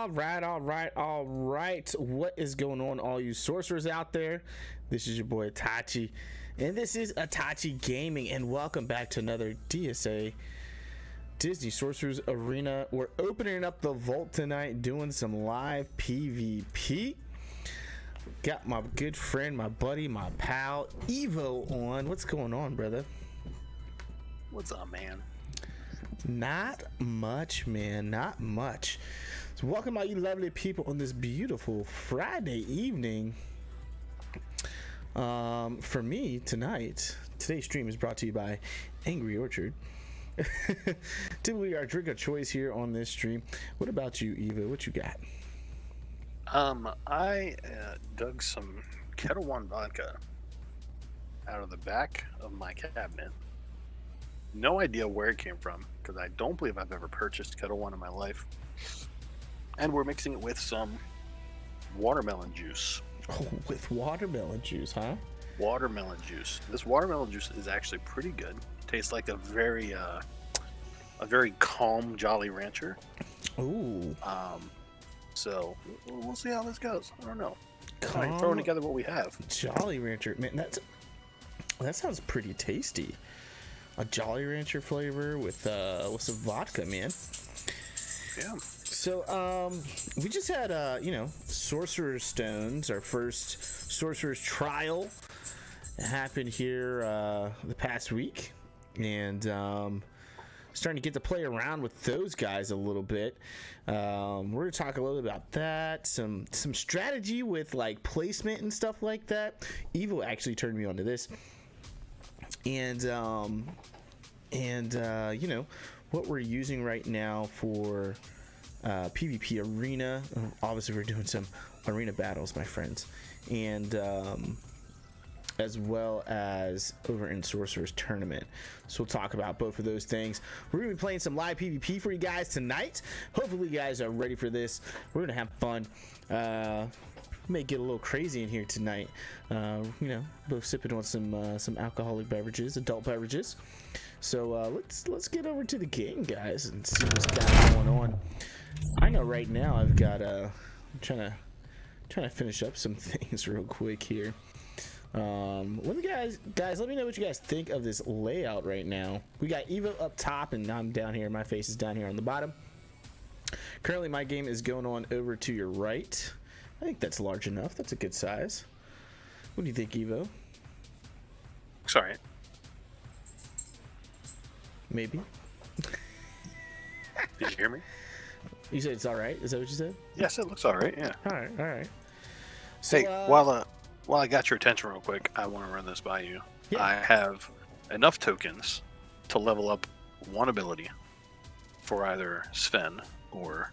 All right. What is going on, all you sorcerers out there? This is your boy Itachi, and this is Itachi Gaming, and welcome back to another DSA Disney Sorcerers Arena. We're opening up the vault tonight, doing some live PvP. Got my good friend, my buddy, my pal, Evo on. What's going on, brother? What's up, man? Not much, man. Not much. So welcome all you lovely people on this beautiful Friday evening. For me tonight, today's stream is brought to you by Angry Orchard. Typically our drink of choice here on this stream. What about you, Eva? What you got? I dug some Kettle One vodka out of the back of my cabinet. No idea where it came from, because I don't believe I've ever purchased Kettle One in my life. And we're mixing it with some watermelon juice. Oh, with watermelon juice, huh? Watermelon juice. This watermelon juice is actually pretty good. Tastes like a very calm Jolly Rancher. Ooh. So we'll see how this goes. I don't know. Calm Throwing together what we have. Jolly Rancher, man. That sounds pretty tasty. A Jolly Rancher flavor with some vodka, man. Yeah. So we just had Sorcerer's Stones, our first Sorcerer's Trial, happened here the past week, and starting to get to play around with those guys a little bit. We're gonna talk a little bit about that, some strategy with like placement and stuff like that. Evo actually turned me on to this, and what we're using right now for PvP arena. Obviously we're doing some arena battles, my friends, and as well as over in Sorcerer's Tournament. So we'll talk about both of those things. We're gonna be playing some live PvP for you guys tonight. Hopefully you guys are ready for this. We're gonna have fun. May get a little crazy in here tonight. Both sipping on some alcoholic beverages, adult beverages. So let's get over to the game, guys, and see what's got going on. I know right now I've got I'm trying to finish up some things real quick here. Let me guys, let me know what you guys think of this layout right now. We got Evo up top, and I'm down here. My face is down here on the bottom. Currently, my game is going on over to your right. I think that's large enough. That's a good size. What do you think, Evo? Sorry. Maybe. Did you hear me? You said it's all right. Is that what you said? Yes, it looks all right. Yeah. All right. So, hey, while I got your attention real quick, I want to run this by you. Yeah. I have enough tokens to level up one ability for either Sven or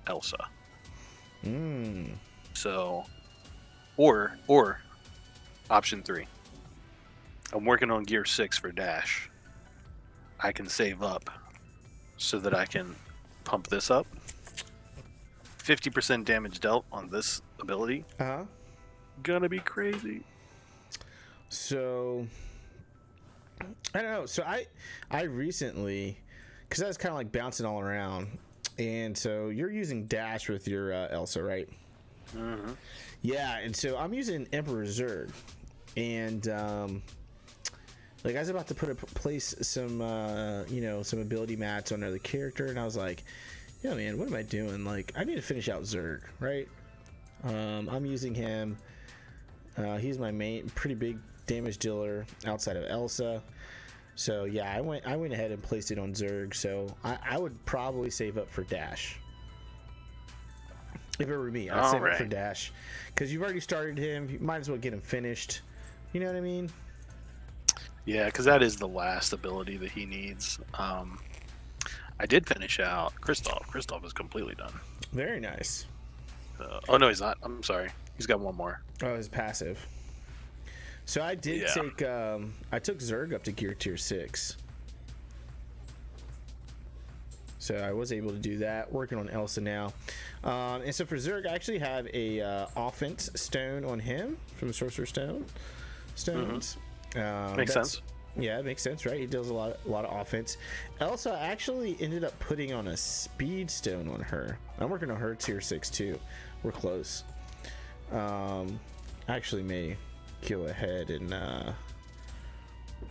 Elsa. So, or option 3. I'm working on gear 6 for Dash. I can save up so that I can pump this up. 50% damage dealt on this ability. Gonna be crazy. So I don't know. So I recently, because I was kind of like bouncing all around, and so you're using Dash with your Elsa, right? Mm-hmm. Yeah, and so I'm using Emperor Zerg, and like I was about to place some some ability mats on another character, and I was like, yeah, man, what am I doing? Like, I need to finish out Zerg, right? I'm using him. He's my main, pretty big damage dealer outside of Elsa. So yeah, I went ahead and placed it on Zerg. So I would probably save up for Dash. If it were me, I'd save up for Dash, because you've already started him. You might as well get him finished. You know what I mean? Yeah, because that is the last ability that he needs. I did finish out Kristoff. Kristoff is completely done. Very nice. Oh no, he's not. I'm sorry. He's got one more. Oh, his passive. So I did take. I took Zerg up to gear tier 6. So I was able to do that. Working on Elsa now. And so for Zerg, I actually have a offense stone on him from the Sorcerer Stones. Makes sense. Yeah, it makes sense, right? He does a lot of offense. Elsa actually ended up putting on a speed stone on her. I'm working on her tier 6 too. We're close. I actually may go ahead and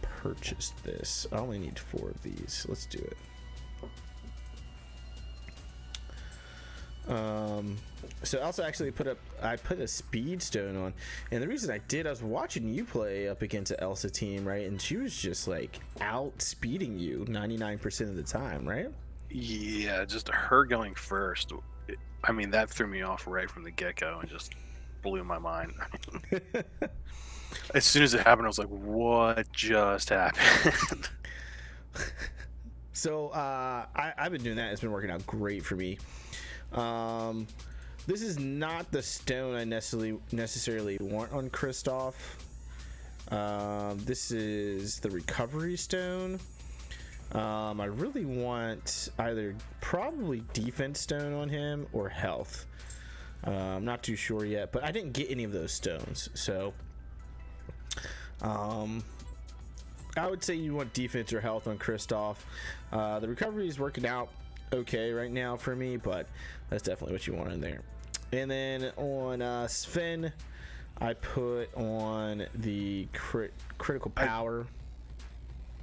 purchase this. I only need 4 of these. Let's do it. So Elsa actually put a speed stone on, and the reason I did, I was watching you play up against an Elsa team, right? And she was just like outspeeding you 99% of the time, right? Yeah, just her going first. I mean, that threw me off right from the get-go and just blew my mind. As soon as it happened, I was like, what just happened? So I've been doing that. It's been working out great for me. This is not the stone I necessarily want on Kristoff. This is the recovery stone. I really want either probably defense stone on him or health. I'm not too sure yet, but I didn't get any of those stones, so I would say you want defense or health on Kristoff. The recovery is working out okay right now for me, but that's definitely what you want in there. And then on Sven, I put on the critical power.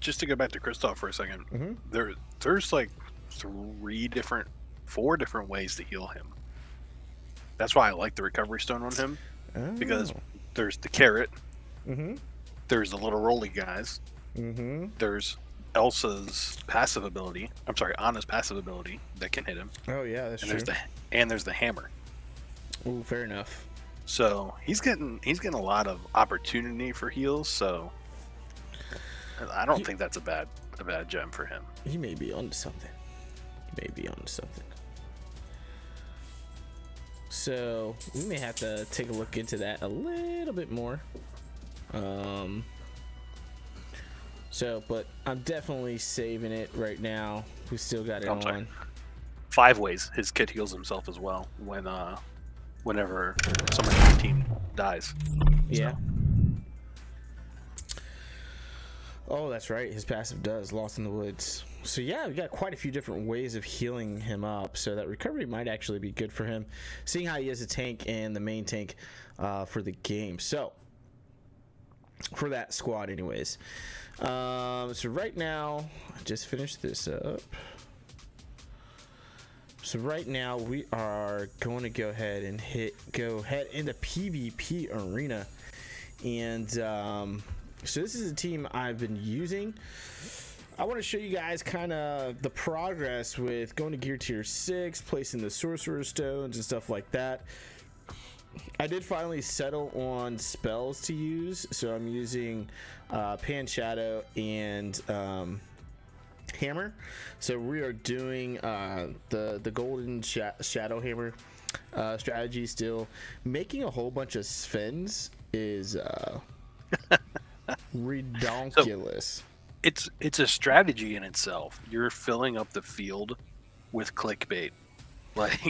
Just to go back to Kristoff for a second, there's like 4 different ways to heal him. That's why I like the recovery stone on him, because there's the carrot, there's the little roly guys, there's Elsa's passive ability. I'm sorry, Anna's passive ability that can hit him. Oh yeah, that's true. There's the hammer. Oh, fair enough. So he's getting a lot of opportunity for heals. So I don't think that's a bad gem for him. He may be onto something. So we may have to take a look into that a little bit more. But I'm definitely saving it right now. We still got it on. 5 ways his kid heals himself as well whenever somebody on the team dies. Yeah. Oh, that's right. His passive does Lost in the Woods. So yeah, we got quite a few different ways of healing him up. So that recovery might actually be good for him, seeing how he is a tank and the main tank for the game. So for that squad, anyways. So right now, I just finished this up. So right now we are going to go ahead and go into PvP arena, and so this is a team I've been using. I want to show you guys kind of the progress with going to gear tier 6, placing the Sorcerer stones and stuff like that. I did finally settle on spells to use, so I'm using Pan Shadow and Hammer. So we are doing the golden shadow hammer strategy still. Making a whole bunch of Svens is redonkulous. So it's a strategy in itself. You're filling up the field with clickbait. Like,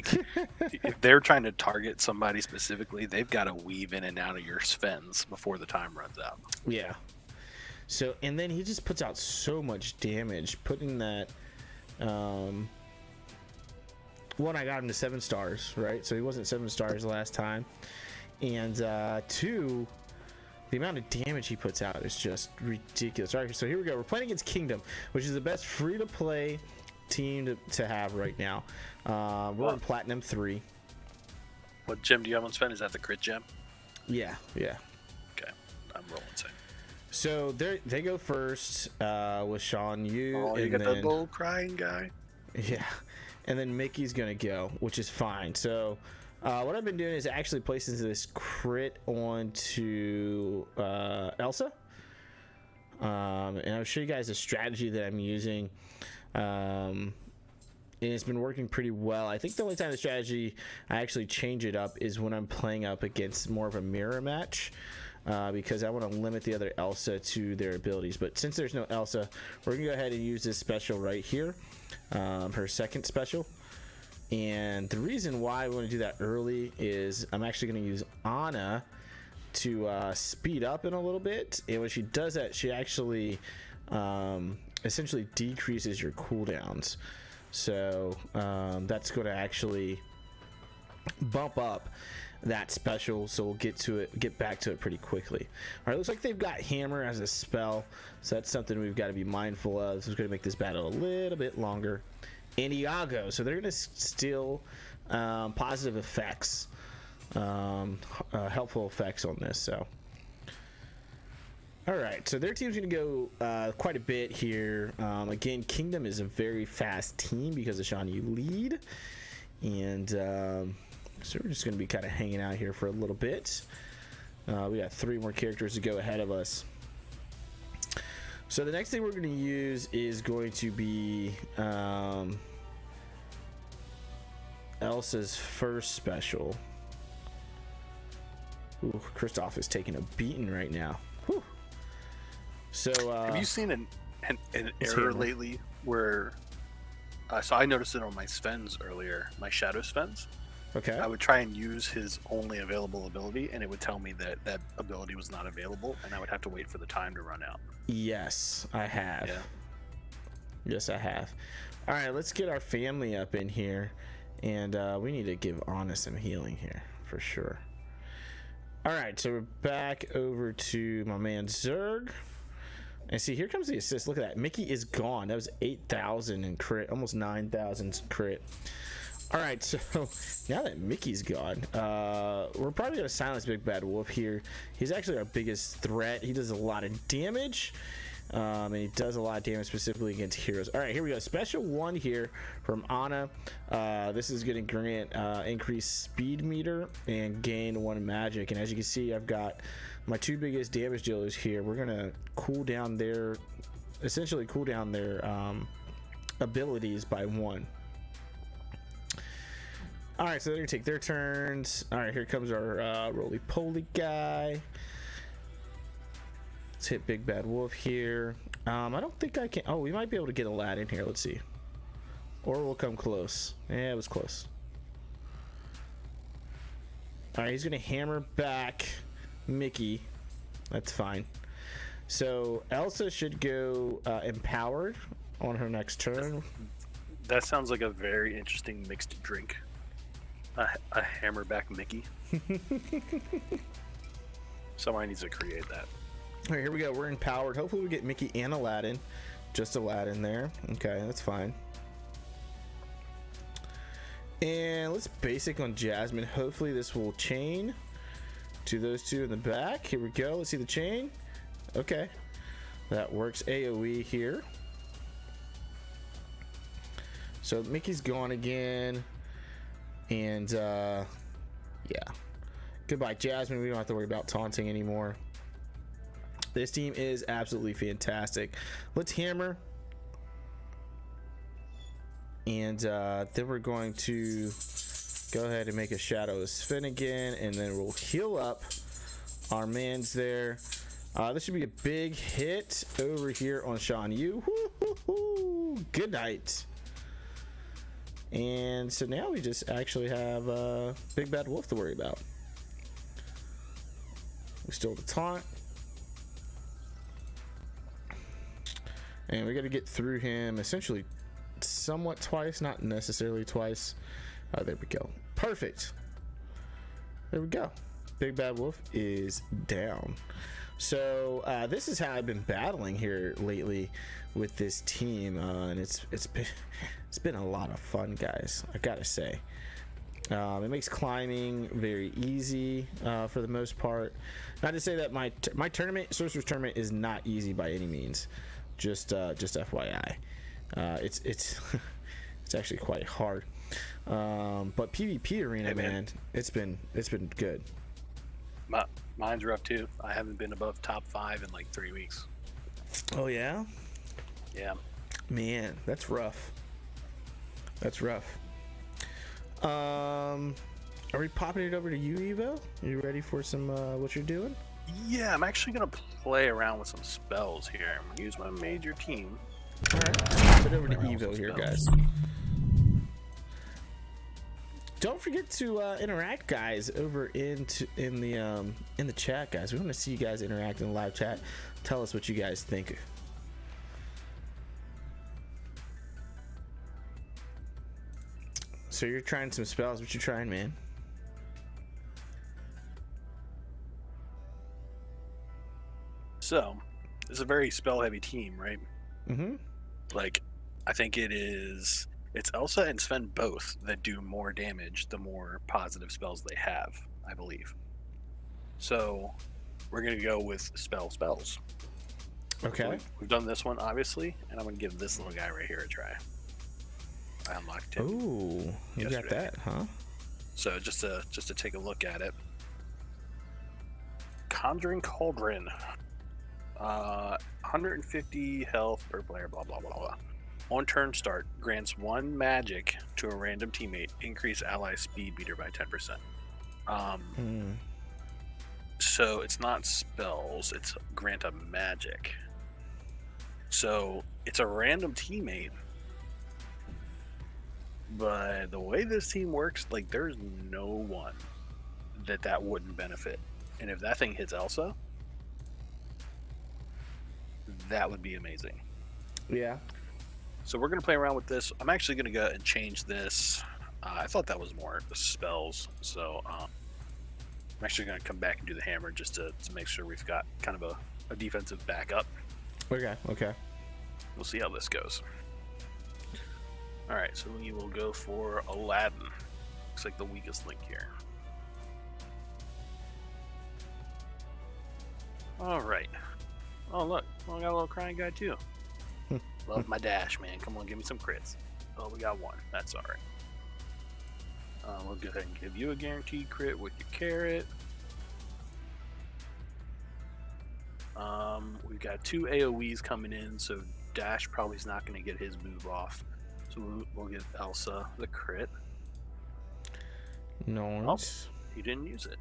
if they're trying to target somebody specifically, they've got to weave in and out of your Svens before the time runs out. Yeah. So, and then he just puts out so much damage, putting that, one, I got him to 7 stars, right? So he wasn't 7 stars last time. And 2, the amount of damage he puts out is just ridiculous. All right, so here we go. We're playing against Kingdom, which is the best free-to-play team to have right now. We're in Platinum 3. What gem do you have on Sven? Is that the crit gem? Yeah. Okay, I'm rolling same. So they go first with Sean Yu. Oh, you got that little crying guy. Yeah, and then Mickey's gonna go, which is fine. So what I've been doing is actually placing this crit onto Elsa, and I'll show you guys a strategy that I'm using. And it's been working pretty well. I think the only time the strategy I actually change it up is when I'm playing up against more of a mirror match, because I want to limit the other Elsa to their abilities. But since there's no Elsa, we're gonna go ahead and use this special right here, her second special. And the reason why I want to do that early is I'm actually going to use Anna to speed up in a little bit, and when she does that, she actually essentially decreases your cooldowns. So that's going to actually bump up that special, so we'll get back to it pretty quickly. All right, looks like they've got hammer as a spell, so that's something we've got to be mindful of. This is going to make this battle a little bit longer. And Iago, so they're going to steal positive effects, helpful effects on this. So all right, so their team's going to go quite a bit here. Again, Kingdom is a very fast team because of Sean you lead, and so we're just going to be kind of hanging out here for a little bit. We got 3 more characters to go ahead of us. So the next thing we're going to use is going to be Elsa's first special. Ooh, Kristoff is taking a beating right now. Whew. So have you seen an error lately where so I noticed it on my Svens earlier, my Shadow Svens. Okay. I would try and use his only available ability, and it would tell me that that ability was not available, and I would have to wait for the time to run out. Yes, I have. Yeah. Yes, I have. All right, let's get our family up in here, and we need to give Anna some healing here for sure. All right, so we're back over to my man Zerg. And see, here comes the assist. Look at that. Mickey is gone. That was 8,000 in crit, almost 9,000 crit. All right, so now that Mickey's gone, we're probably going to silence Big Bad Wolf here. He's actually our biggest threat. He does a lot of damage, and he does a lot of damage specifically against heroes. All right, here we go. Special 1 here from Anna. This is going to grant increased speed meter and gain 1 magic. And as you can see, I've got my 2 biggest damage dealers here. We're going to cool down their, essentially cool down their abilities by 1. All right, so they're gonna take their turns. All right, here comes our roly-poly guy. Let's hit Big Bad Wolf here. I don't think I can. Oh, we might be able to get a lad in here. Let's see. Or we'll come close. Yeah, it was close. All right, he's gonna hammer back Mickey. That's fine. So Elsa should go empowered on her next turn. That sounds like a very interesting mixed drink. A hammerback Mickey. Somebody needs to create that. All right, here we go. We're empowered. Hopefully we get Mickey and Aladdin. Just Aladdin there. Okay, that's fine. And let's basic on Jasmine. Hopefully this will chain to those 2 in the back. Here we go. Let's see the chain. Okay, that works. AoE here. So Mickey's gone again. And yeah, goodbye Jasmine. We don't have to worry about taunting anymore. This team is absolutely fantastic. Let's hammer, and then we're going to go ahead and make a Shadow Spin again, and then we'll heal up our mans there. This should be a big hit over here on Sean Yu. Good night. And so now we just actually have Big Bad Wolf to worry about. We stole the taunt. And we got to get through him essentially somewhat twice, not necessarily twice. There we go. Perfect. There we go. Big Bad Wolf is down. So this is how I've been battling here lately with this team, and it's been a lot of fun, guys. I gotta say, it makes climbing very easy for the most part. Not to say that my tournament, Sorcerer's tournament, is not easy by any means. Just FYI, it's it's actually quite hard. But PvP arena, hey, man, it's been good. Mine's rough too. I haven't been above top 5 in like 3 weeks. Oh yeah? Yeah. Man, that's rough. That's rough. Are we popping it over to you, Evo? You ready for some what you're doing? Yeah, I'm actually gonna play around with some spells here. I'm gonna use my major team. Alright, pop it over to Evo here, guys. Don't forget to interact, guys, over in the chat, guys. We want to see you guys interact in the live chat. Tell us what you guys think. So you're trying some spells. What you trying, man? So, it's a very spell-heavy team, right? Mm-hmm. Like, I think it's Elsa and Sven both that do more damage the more positive spells they have, I believe. So, we're going to go with spells. Okay. So we've done this one, obviously, and I'm going to give this little guy right here a try. I unlocked him. Ooh, you got that, huh? So, just to take a look at it. Conjuring Cauldron. 150 health per player, blah, blah, blah, blah. On turn start, grants 1 magic to a random teammate, increase ally speed meter by 10%. So it's not spells, it's grant a magic. So it's a random teammate, but the way this team works, like, there's no one that wouldn't benefit. And if that thing hits Elsa, that would be amazing. Yeah. So we're going to play around with this. I'm actually going to go and change this. I thought that was more spells. So I'm actually going to come back and do the hammer just to make sure we've got kind of a defensive backup. Okay. We'll see how this goes. All right, so we will go for Aladdin. Looks like the weakest link here. All right. Oh, look. Well, I got a little crying guy, too. Love my dash, man. Come on, give me some crits. Oh, we got 1. That's all right. We'll go ahead and give you a guaranteed crit with your carrot. We've got 2 AoEs coming in, so Dash probably is not going to get his move off. So we'll give Elsa the crit. Nice. Oh, he didn't use it.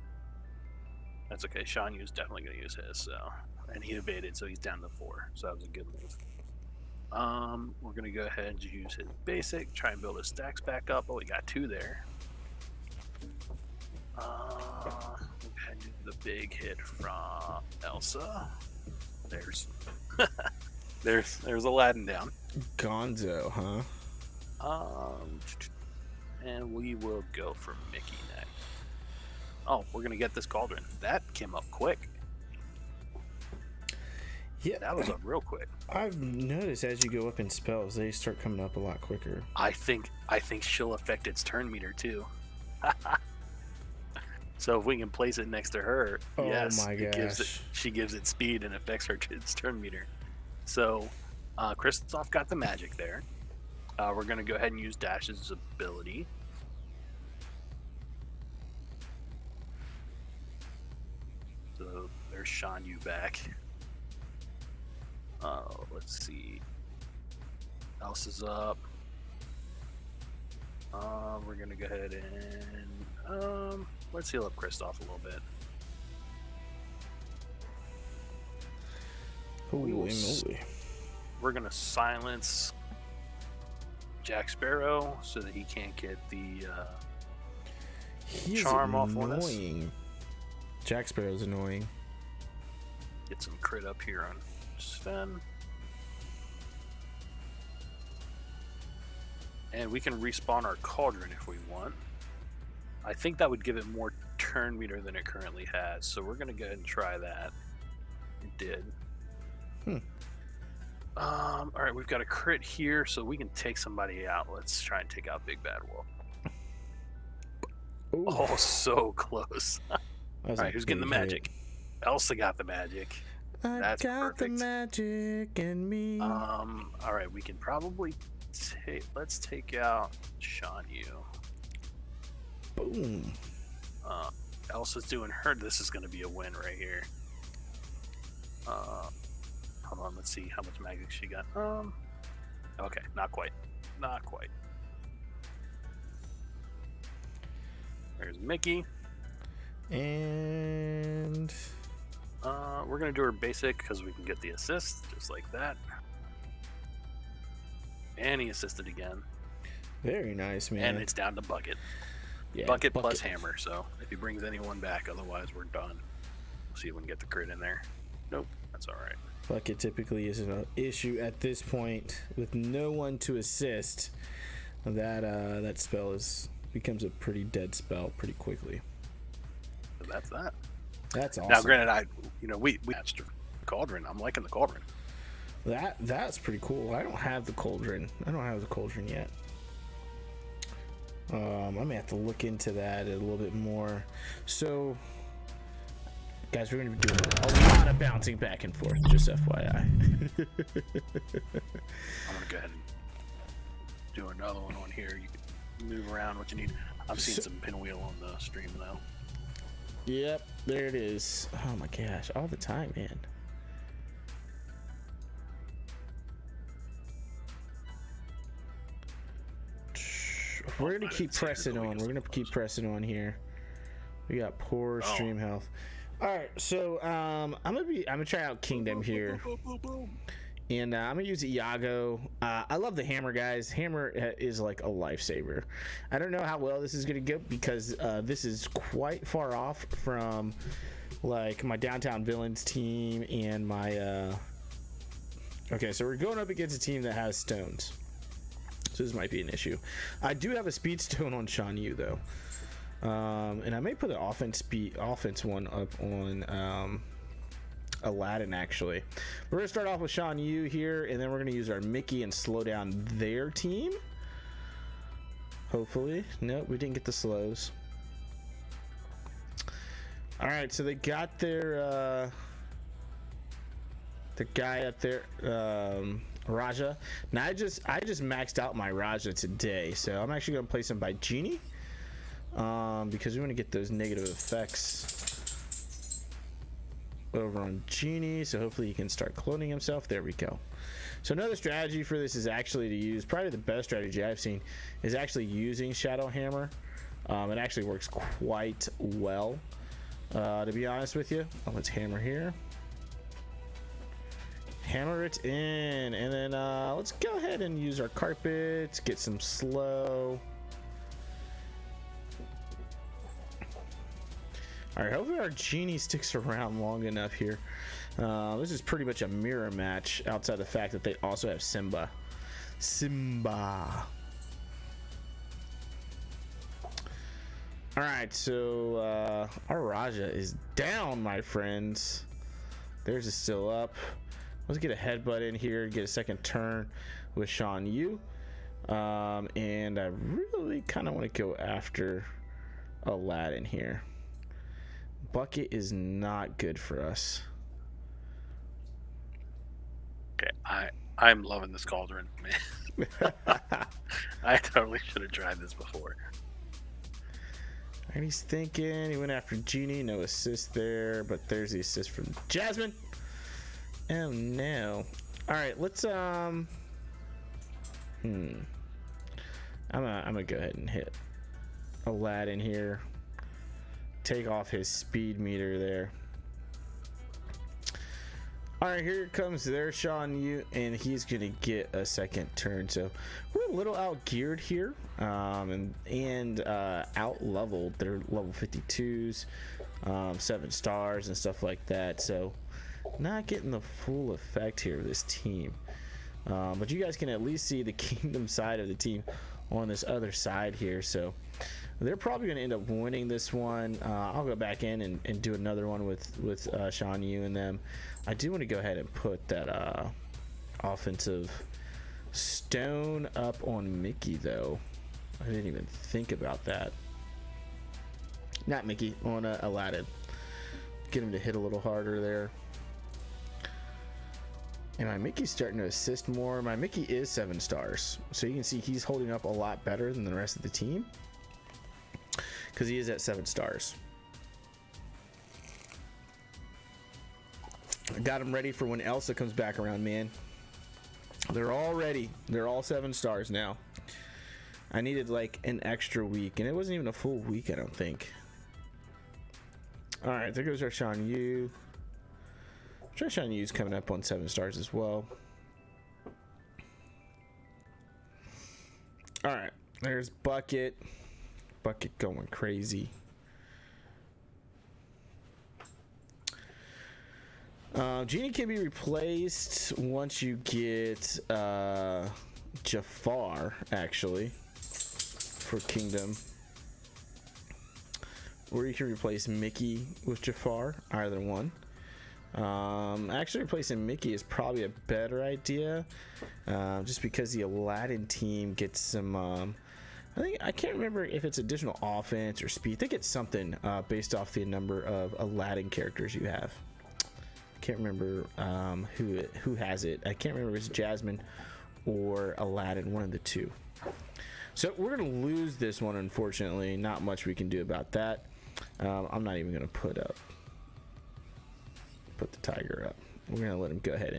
That's okay. Sean was definitely going to use his, so... And he evaded, so he's down to 4. So that was a good move. We're going to go ahead and use his basic, try and build his stacks back up. Oh, we got 2 there. We'll go ahead and do the big hit from Elsa. There's Aladdin down. Gonzo, huh? And we will go for Mickey next. Oh, we're going to get this cauldron. That came up quick. Yeah, that was up real quick. I've noticed as you go up in spells, they start coming up a lot quicker. I think she'll affect its turn meter too. So if we can place it next to her, yes, my gosh. She gives it speed and affects its turn meter. So Kristoff got the magic there. We're gonna go ahead and use Dash's ability. So there's Shan Yu back. Let's see. Elsa's up. We're gonna go ahead and let's heal up Kristoff a little bit. Holy moly. We're gonna silence Jack Sparrow so that he can't get the charm off on us. Jack Sparrow's annoying. Get some crit up here on Sven. And we can respawn our cauldron if we want. I think that would give it more turn meter than it currently has, so we're gonna go ahead and try that. It did. Alright, we've got a crit here, so we can take somebody out. Let's try and take out Big Bad Wolf. Oh, so close. Alright, who's getting the magic? Elsa got the magic. That's perfect. The magic in me. Alright, we can probably let's take out Shan Yu. Boom. Elsa's doing her. This is going to be a win right here. Hold on, let's see how much magic she got. Okay, not quite. There's Mickey. And we're going to do her basic because we can get the assist, just like that. And he assisted again. Very nice, man. And it's down to Bucket. Yeah, Bucket plus hammer. So if he brings anyone back, otherwise we're done. We'll see if we can get the crit in there. Nope, that's all right. Bucket typically isn't an issue at this point with no one to assist. That spell becomes a pretty dead spell pretty quickly. So that's that. That's awesome. Now, granted, we matched Cauldron. I'm liking the Cauldron. That's pretty cool. I don't have the Cauldron. Yet. I may have to look into that a little bit more. So, guys, we're going to be doing a lot of bouncing back and forth, just FYI. I'm going to go ahead and do another one on here. You can move around what you need. I've seen some pinwheel on the stream now. Yep, there it is. Oh my gosh, all the time, man. We're gonna keep pressing on. We're gonna keep pressing on here. We got poor stream health. All right, so I'm gonna try out Kingdom here, and I'm gonna use Iago. I love the hammer, guys. Hammer is like a lifesaver. I don't know how well this is gonna go because this is quite far off from like my Downtown Villains team and my. Okay, so we're going up against a team that has stones. So this might be an issue. I do have a speed stone on Shan Yu though, and I may put an offense one up on Aladdin actually. We're gonna start off with Shan Yu here, and then we're gonna use our Mickey and slow down their team. Hopefully, nope, we didn't get the slows. All right, so they got their the guy up there. Raja. Now I just maxed out my Raja today, so I'm actually gonna place him by Genie, because we want to get those negative effects over on Genie. So hopefully he can start cloning himself. There we go. So another strategy for this is actually to use, probably the best strategy I've seen, is actually using Shadow Hammer. It actually works quite well, to be honest with you. Let's hammer here. Hammer it in, and then let's go ahead and use our carpets, get some slow. All right, hopefully our Genie sticks around long enough here. This is pretty much a mirror match outside the fact that they also have Simba. All right, so our Raja is down, my friends. Theirs is still up. Let's get a headbutt in here, get a second turn with Shan Yu. And I really kind of want to go after Aladdin here. Bucket is not good for us. Okay, I'm loving this Cauldron, man. I totally should have tried this before. And he's thinking, he went after Genie, no assist there, but there's the assist from Jasmine. Oh no. Alright, let's I'm gonna go ahead and hit Aladdin here. Take off his speed meter there. Alright, here comes their Shan Yu, and he's gonna get a second turn. So we're a little out geared here, and out leveled. They're level 52s, 7 stars and stuff like that. So not getting the full effect here of this team, but you guys can at least see the Kingdom side of the team on this other side here. So they're probably going to end up winning this one. I'll go back in and do another one with Shan Yu and them. I do want to go ahead and put that offensive stone up on Mickey though. I didn't even think about that. Not Mickey, on Aladdin. Get him to hit a little harder there. And my Mickey's starting to assist more. My Mickey is 7 stars. So you can see he's holding up a lot better than the rest of the team, because he is at 7 stars. I got him ready for when Elsa comes back around, man. They're all ready. They're all 7 stars now. I needed like an extra week, and it wasn't even a full week, I don't think. All right, there goes our Shan Yu. Shan Yu's coming up on 7 stars as well. All right, there's Bucket bucket going crazy. Genie can be replaced once you get Jafar, actually, for Kingdom. Or you can replace Mickey with Jafar, either one. Actually replacing Mickey is probably a better idea, just because the Aladdin team gets some I can't remember if it's additional offense or speed. I think it's something based off the number of Aladdin characters you have. I can't remember who has it. I can't remember if it's Jasmine or Aladdin, one of the two. So we're gonna lose this one, unfortunately. Not much we can do about that. I'm not even gonna put the tiger up. We're gonna let him go ahead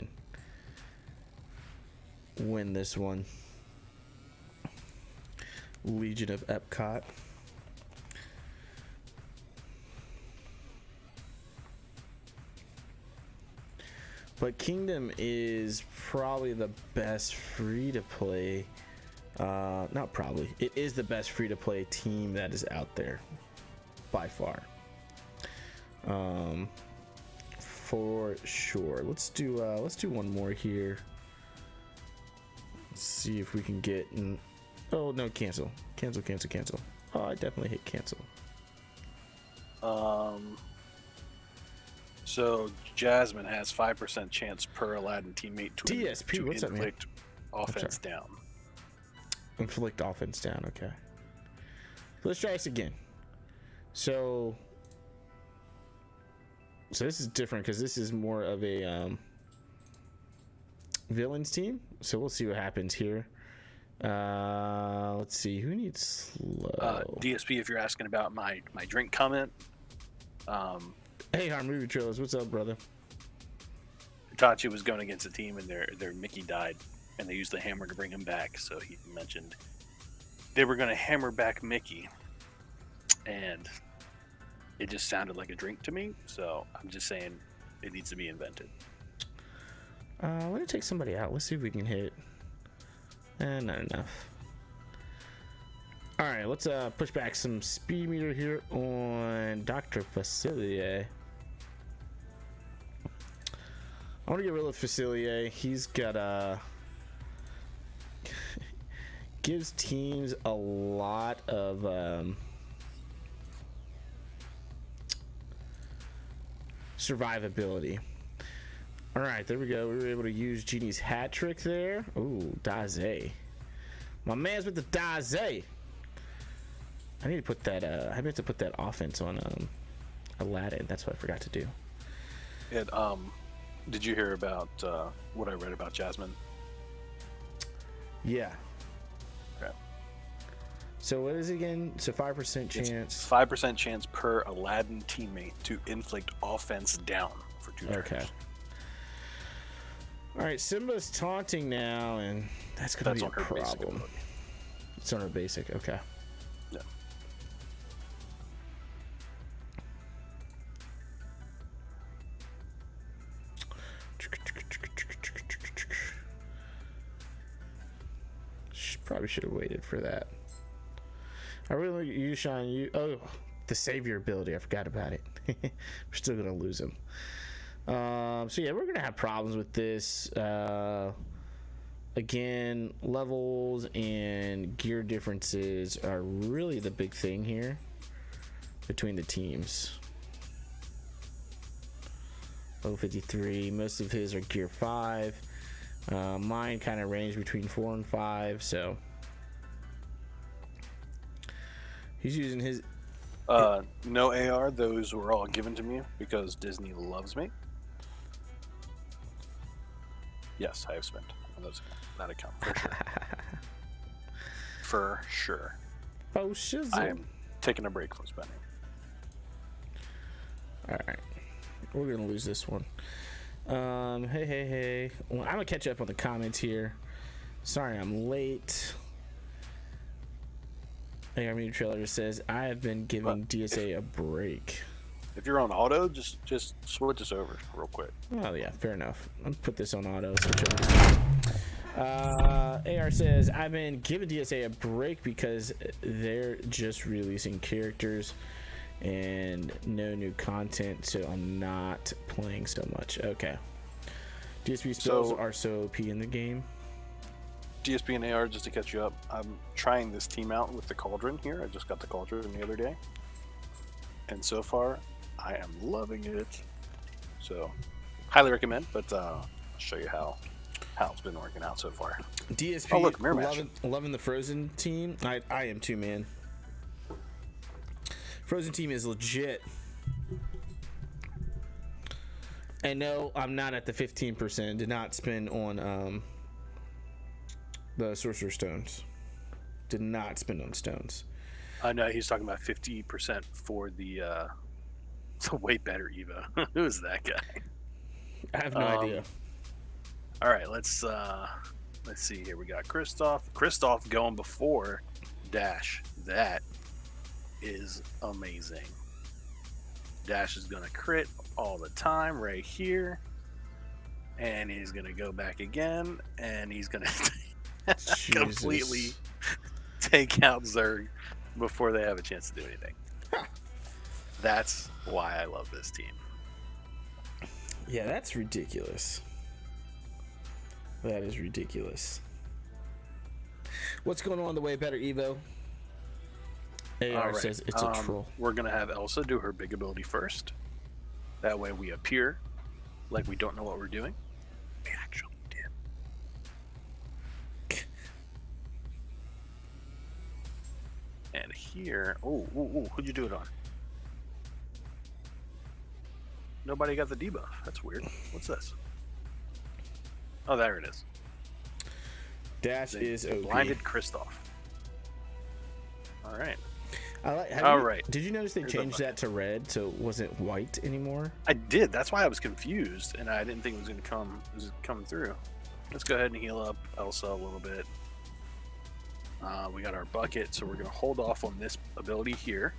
and win this one. Legion of Epcot. But Kingdom is probably the best free to play. Not probably. It is the best free to play team that is out there by far. For sure. Let's do one more here. Let's see if we can get in. Oh no, cancel. Oh, I definitely hit cancel. So Jasmine has 5% chance per Aladdin teammate to DSP, what's up, man? inflict offense down. Inflict offense down, okay. Let's try this again. So this is different because this is more of a villains team. So we'll see what happens here. Let's see who needs slow. DSP, if you're asking about my drink comment. Hey, our movie trailers, what's up, brother? Itachi was going against a team and their Mickey died, and they used the hammer to bring him back. So he mentioned they were going to hammer back Mickey, and it just sounded like a drink to me. So I'm just saying it needs to be invented. Let me take somebody out. Let's see if we can hit. Not enough. All right, let's push back some speed meter here on Dr. Facilier. I want to get rid of Facilier. He's got gives teams a lot of survivability. All right, there we go. We were able to use Genie's hat trick there. Ooh, DSA. My man's with the DSA. I need to put that. I meant to put that offense on Aladdin. That's what I forgot to do. And did you hear about what I read about Jasmine? Yeah. Okay. So what is it again? So 5% chance. It's 5% chance per Aladdin teammate to inflict offense down for 2 turns. Okay. All right, Simba's taunting now, and that's gonna be a problem. It's on her basic. Okay. Yeah. Probably should have waited for that. I really use Shine. You the savior ability. I forgot about it. We're still gonna lose him. So yeah, we're gonna have problems with this. Again, levels and gear differences are really the big thing here between the teams. 053, most of his are gear 5. Mine kind of range between 4 and 5, so he's using his no AR. Those were all given to me because Disney loves me. Yes, I have spent on that account for sure. For sure. Oh, shizzle. I am taking a break from spending. All right, we're gonna lose this one. Hey. Well, I'm gonna catch up on the comments here. Sorry I'm late. Our media trailer says I have been giving DSA a break. If you're on auto, just switch this over real quick. Oh yeah, fair enough. I'll put this on auto. Switch over. AR says, I've been giving DSA a break because they're just releasing characters and no new content, so I'm not playing so much. Okay. DSP spells are so OP in the game. DSP and AR, just to catch you up, I'm trying this team out with the Cauldron here. I just got the Cauldron the other day. And so far, I am loving it. So, highly recommend, but I'll show you how it's been working out so far. DSP, oh, look, mirror match. Loving the Frozen team. I am too, man. Frozen team is legit. And no, I'm not at the 15%. Did not spend on the Sorcerer stones. Did not spend on stones. I know he's talking about 50% for the way better Evo. Who is that guy? I have no idea. All right, let's see here. We got Kristoff going before Dash. That is amazing. Dash is gonna crit all the time right here, and he's gonna go back again, and he's gonna completely take out Zerg before they have a chance to do anything. That's why I love this team. Yeah, that's ridiculous. That is ridiculous. What's going on the way better, Evo? AR says it's a troll. We're going to have Elsa do her big ability first. That way we appear like we don't know what we're doing. We actually did. And here... who'd you do it on? Nobody got the debuff. That's weird. What's this? Oh, there it is. Dash is OP. Blinded Kristoff. All right. Did you notice they changed that to red so it wasn't white anymore? I did. That's why I was confused, and I didn't think it was going to come through. Let's go ahead and heal up Elsa a little bit. We got our bucket, so we're going to hold off on this ability here.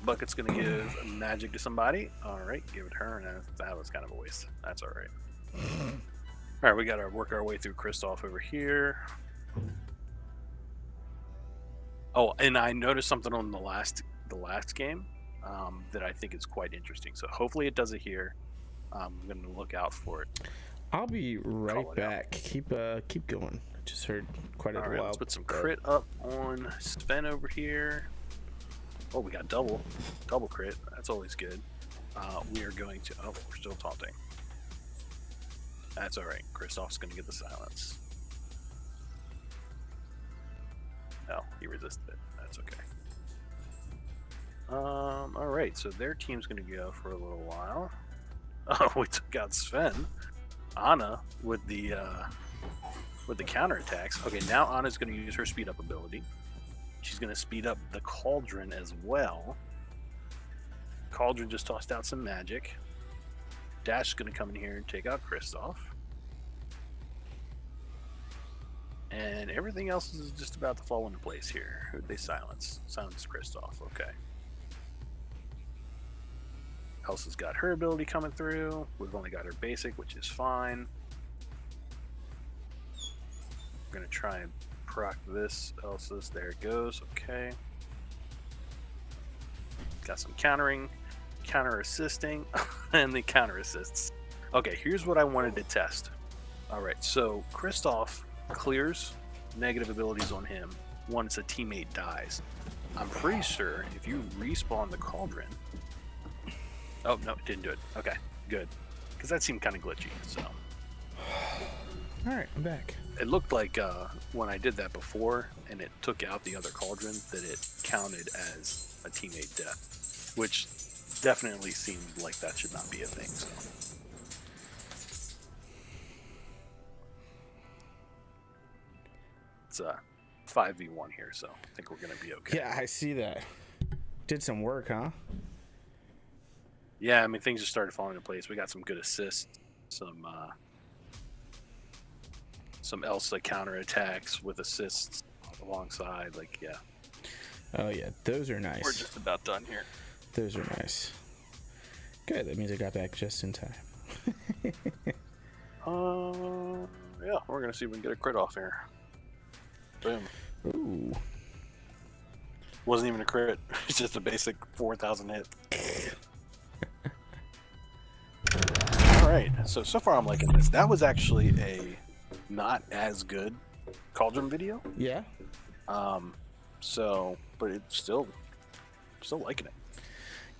Bucket's going to give magic to somebody. All right, give it her, and that was kind of a waste. That's all right. All right, we got to work our way through Kristoff over here. Oh, and I noticed something on the last game that I think is quite interesting. So hopefully it does it here. I'm going to look out for it. I'll be right back. Keep going. I just heard quite a while. Let's put some crit up on Sven over here. Oh, we got double crit. That's always good. We are going to... Oh, we're still taunting. That's all right. Kristoff's going to get the silence. No, he resisted it. That's okay. All right, so their team's going to go for a little while. Oh, we took out Sven. Anna with the counterattacks. Okay, now Anna's going to use her speed up ability. She's going to speed up the Cauldron as well. Cauldron just tossed out some magic. Dash is going to come in here and take out Kristoff. And everything else is just about to fall into place here. Who'd they silence? Silence Kristoff, okay. Elsa's got her ability coming through. We've only got her basic, which is fine. We're going to try and proc this. Elsa's, there it goes, okay. Got some countering, counter assisting, and the counter assists. Okay, here's what I wanted to test. Alright, so Kristoff clears negative abilities on him once a teammate dies. I'm pretty sure if you respawn the Cauldron... Oh, no, it didn't do it. Okay, good. Because that seemed kind of glitchy, so... Alright, I'm back. It looked like when I did that before and it took out the other Cauldron that it counted as a teammate death, which definitely seemed like that should not be a thing. So. It's a 5v1 here, so I think we're going to be okay. Yeah, I see that. Did some work, huh? Yeah, I mean, things just started falling into place. We got some good assists, some Elsa counterattacks with assists alongside, like, yeah. Oh, yeah, those are nice. We're just about done here. Those are nice. Good, that means I got back just in time. Yeah, we're gonna see if we can get a crit off here. Boom. Ooh. Wasn't even a crit. It's just a basic 4,000 hit. Alright, so far I'm liking this. That was actually a not as good Cauldron video. Yeah. But it's still liking it.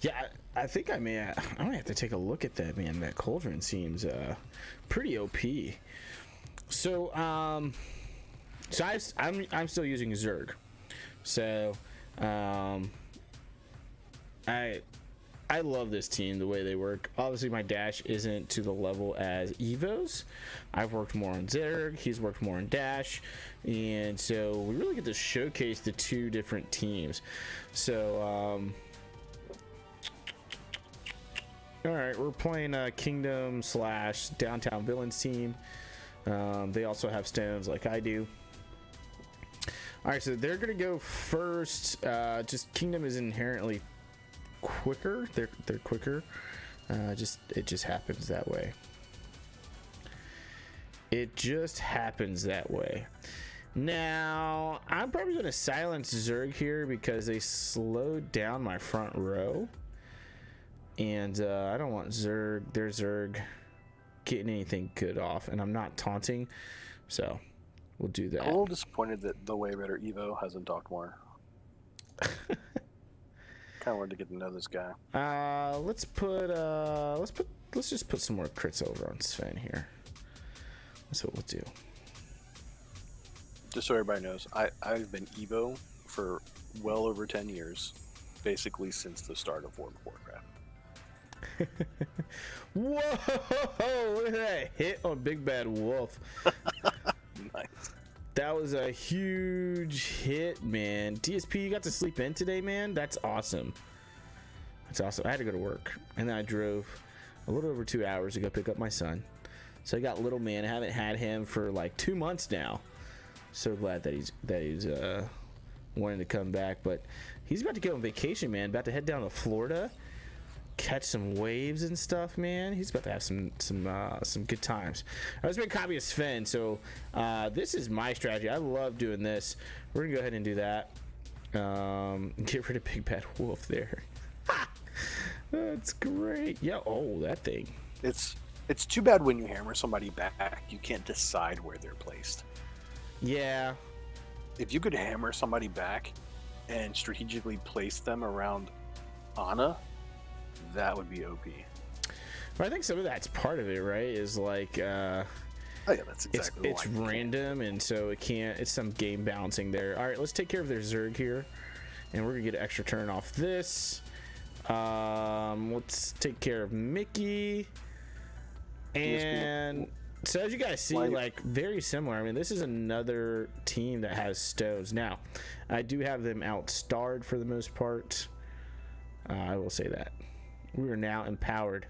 Yeah, I think I might have to take a look at that, man. That Cauldron seems pretty OP. So I'm still using Zerg. So I love this team, the way they work. Obviously, my dash isn't to the level as Evo's. I've worked more on Zerg. He's worked more on dash. And so we really get to showcase the two different teams. So, all right, we're playing Kingdom / Downtown Villains team. They also have stones like I do. All right, so they're going to go first. Just Kingdom is inherently quicker. They're quicker. It just happens that way. It just happens that way. Now, I'm probably going to silence Zerg here because they slowed down my front row. And I don't want their Zerg getting anything good off. And I'm not taunting, so we'll do that. I'm a little disappointed that the way better Evo hasn't talked more. Kind of wanted to get to know this guy. Let's just put some more crits over on Sven here. That's what we'll do. Just so everybody knows, I've been Evo for well over 10 years, basically since the start of World of Warcraft. Whoa! Look at that hit on Big Bad Wolf. Nice. That was a huge hit, man. DSP, you got to sleep in today, man? That's awesome. That's awesome. I had to go to work, and then I drove a little over 2 hours to go pick up my son. So I got little man. I haven't had him for like 2 months now. So glad that he's wanting to come back, but he's about to go on vacation, man. About to head down to Florida, catch some waves and stuff, man. He's about to have some good times. I was making a copy of Sven, so this is my strategy. I love doing this. We're gonna go ahead and do that. Get rid of Big Bad Wolf there. That's great. Yeah. Oh, that thing. It's too bad when you hammer somebody back, you can't decide where they're placed. Yeah. If you could hammer somebody back and strategically place them around Ana, that would be OP. But I think some of that's part of it, right? Is like, oh yeah, that's exactly. It's random, and so it's some game balancing there. All right, let's take care of their Zerg here, and we're gonna get an extra turn off this. Let's take care of Mickey, and so as you guys see, like very similar. I mean, this is another team that has stones. Now, I do have them outstarred for the most part. I will say that. We are now empowered.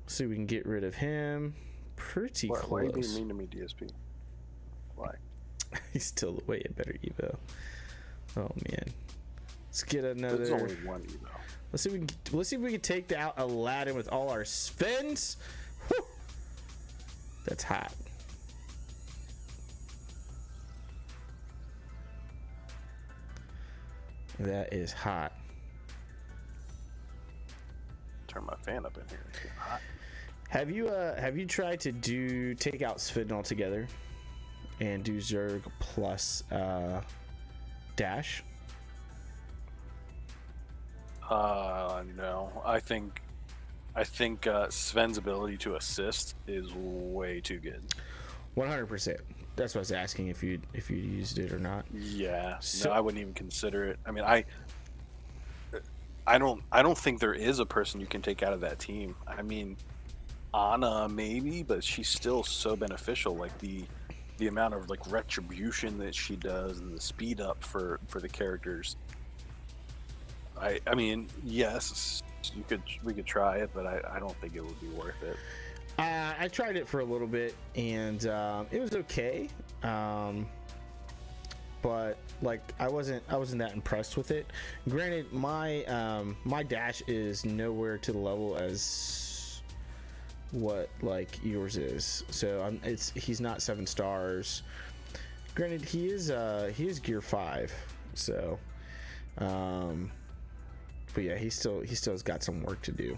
So we can get rid of him. Pretty close. Why are you being mean to me, DSP? Why? He's still way a better Evo. Oh man. Let's get another. There's only one Evo. Let's see if we can take out Aladdin with all our Svens. Whew. That's hot. That is hot. Turn my fan up in here. It's getting hot. Have you tried to take out Sven altogether and do Zerg plus dash? No. I think Sven's ability to assist is way too good. 100%. That's what I was asking, if you used it or not. Yeah. So, no, I wouldn't even consider it. I mean, I don't think there is a person you can take out of that team. I mean, Ana maybe, but she's still so beneficial. Like the amount of like retribution that she does and the speed up for the characters. I mean, yes, we could try it, but I don't think it would be worth it. I tried it for a little bit, and it was okay. But like I wasn't that impressed with it. Granted, my dash is nowhere to the level as what like yours is. So he's not 7 stars. Granted, he is gear 5. So, but yeah, he still has got some work to do.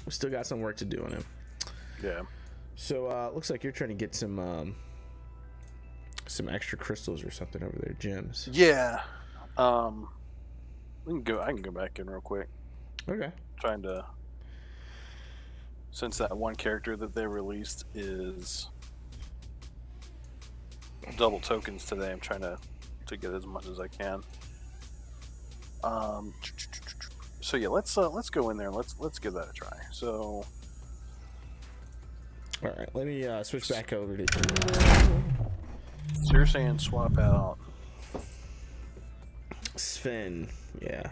Still got some work to do on him. Yeah. So looks like you're trying to get some extra crystals or something over there, gems. Yeah. I can go back in real quick. Okay. Trying to, since that one character that they released is double tokens today, I'm trying to get as much as I can. So yeah, let's go in there. Let's give that a try. So, all right, let me switch back over to. So you're saying swap out Sven, yeah.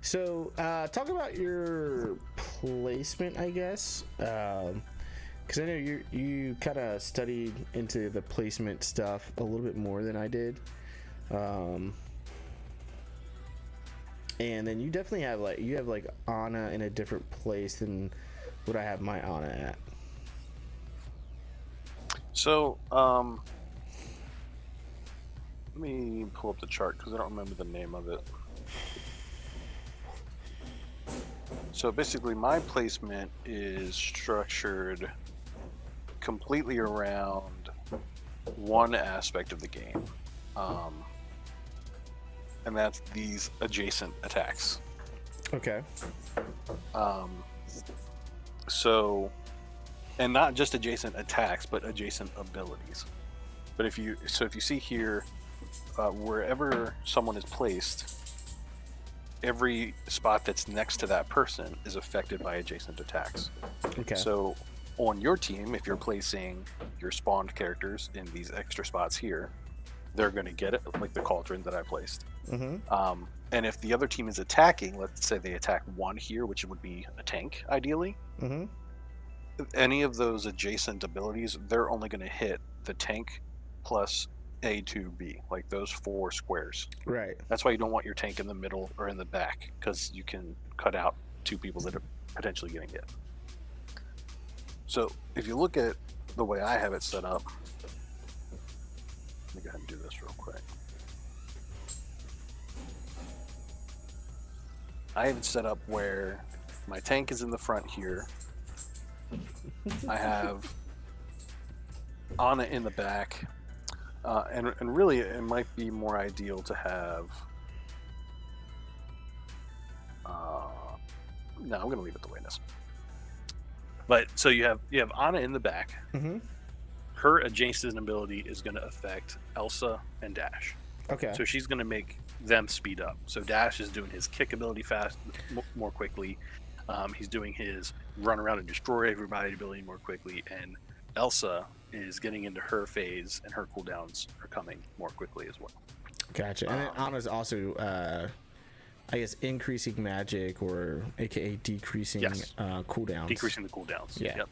So, talk about your placement, I guess, because I know you kind of studied into the placement stuff a little bit more than I did, and then you definitely have like Anna in a different place than what I have my Anna at. So, let me pull up the chart because I don't remember the name of it. So basically, my placement is structured completely around one aspect of the game, and that's these adjacent attacks. Okay. So, and not just adjacent attacks, but adjacent abilities. But if you see here, wherever someone is placed, every spot that's next to that person is affected by adjacent attacks. Okay. So on your team, if you're placing your spawned characters in these extra spots here, they're going to get it, like the cauldron that I placed. Mm-hmm. And if the other team is attacking, let's say they attack 1 here, which would be a tank, ideally. Mm-hmm. Any of those adjacent abilities, they're only going to hit the tank plus A to B, like those 4 squares. Right. That's why you don't want your tank in the middle or in the back, because you can cut out 2 people that are potentially getting hit. So if you look at the way I have it set up, let me go ahead and do this real quick. I have it set up where my tank is in the front here. I have Anna in the back. And really, it might be more ideal to have. No, I'm going to leave it the way it is. But so you have Anna in the back. Mm-hmm. Her adjacent ability is going to affect Elsa and Dash. Okay. So she's going to make them speed up. So Dash is doing his kick ability more quickly. He's doing his run around and destroy everybody ability more quickly, and Elsa is getting into her phase, and her cooldowns are coming more quickly as well. Gotcha. And then Anna's also, I guess, increasing magic, or AKA decreasing cooldowns. Decreasing the cooldowns. Yeah. Yep.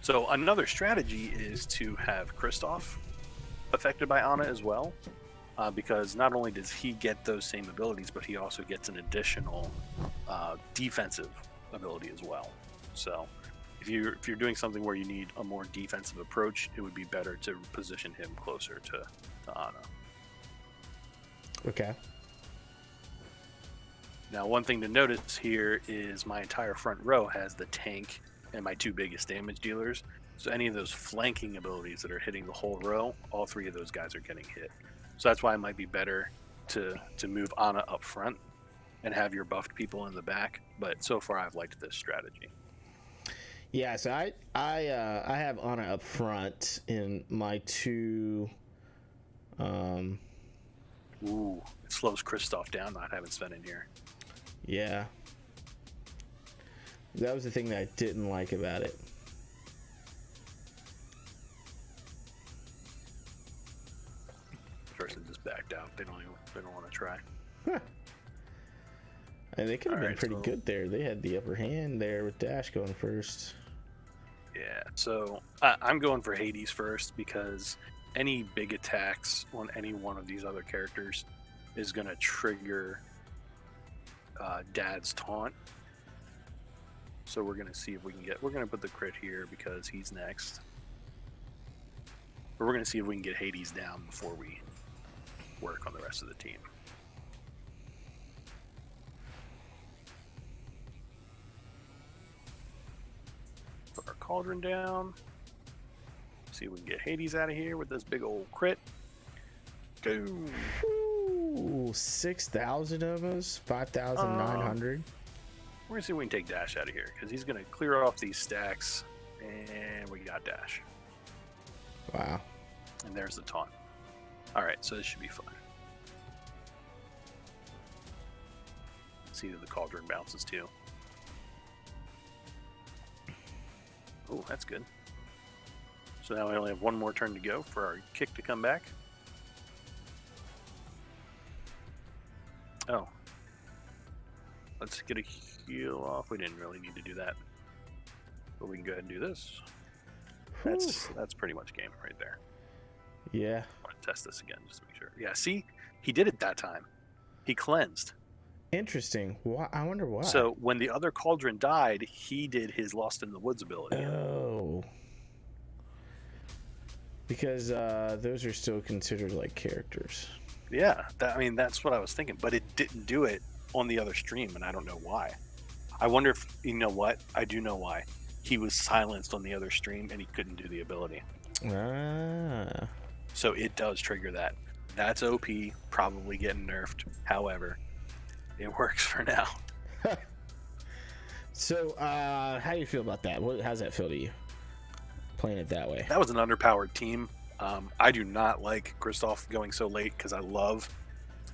So another strategy is to have Kristoff affected by Anna as well, because not only does he get those same abilities, but he also gets an additional defensive ability as well. So if you're doing something where you need a more defensive approach, it would be better to position him closer to Anna. Okay. Now, one thing to notice here is my entire front row has the tank and my 2 biggest damage dealers. So any of those flanking abilities that are hitting the whole row, all 3 of those guys are getting hit. So that's why it might be better to move Anna up front and have your buffed people in the back. But so far, I've liked this strategy. Yeah, so I have Anna up front in my 2. Ooh, it slows Kristoff down not having Sven in here. Yeah. That was the thing that I didn't like about it. Person just backed out. They don't want to try. Huh. And they could have been Alright, pretty so- good there. They had the upper hand there with Dash going first. Yeah, so I'm going for Hades first because any big attacks on any one of these other characters is going to trigger Dad's taunt. So we're gonna see if we can get. We're gonna put the crit here because he's next. But we're gonna see if we can get Hades down before we work on the rest of the team. Put our cauldron down. See if we can get Hades out of here with this big old crit. Go. Ooh, 6,000 almost, 5,900. We're gonna see if we can take Dash out of here because he's gonna clear off these stacks, and we got Dash. Wow. And there's the taunt. All right, so this should be fun. See that the cauldron bounces too. Oh, that's good. So now we only have one more turn to go for our kick to come back. Oh. Let's get a heal off. We didn't really need to do that. But we can go ahead and do this. That's pretty much game right there. Yeah. I want to test this again just to make sure. Yeah, see? He did it that time. He cleansed. Interesting. Why? I wonder why. So when the other cauldron died, he did his Lost in the Woods ability. Oh. Because those are still considered like characters. Yeah, that's what I was thinking. But it didn't do it on the other stream, and I don't know why. I wonder if, you know what? I do know why. He was silenced on the other stream, and he couldn't do the ability. Ah. So it does trigger that. That's OP, probably getting nerfed. However, it works for now. So, how do you feel about that? How's that feel to you? Playing it that way. That was an underpowered team. I do not like Kristoff going so late because I love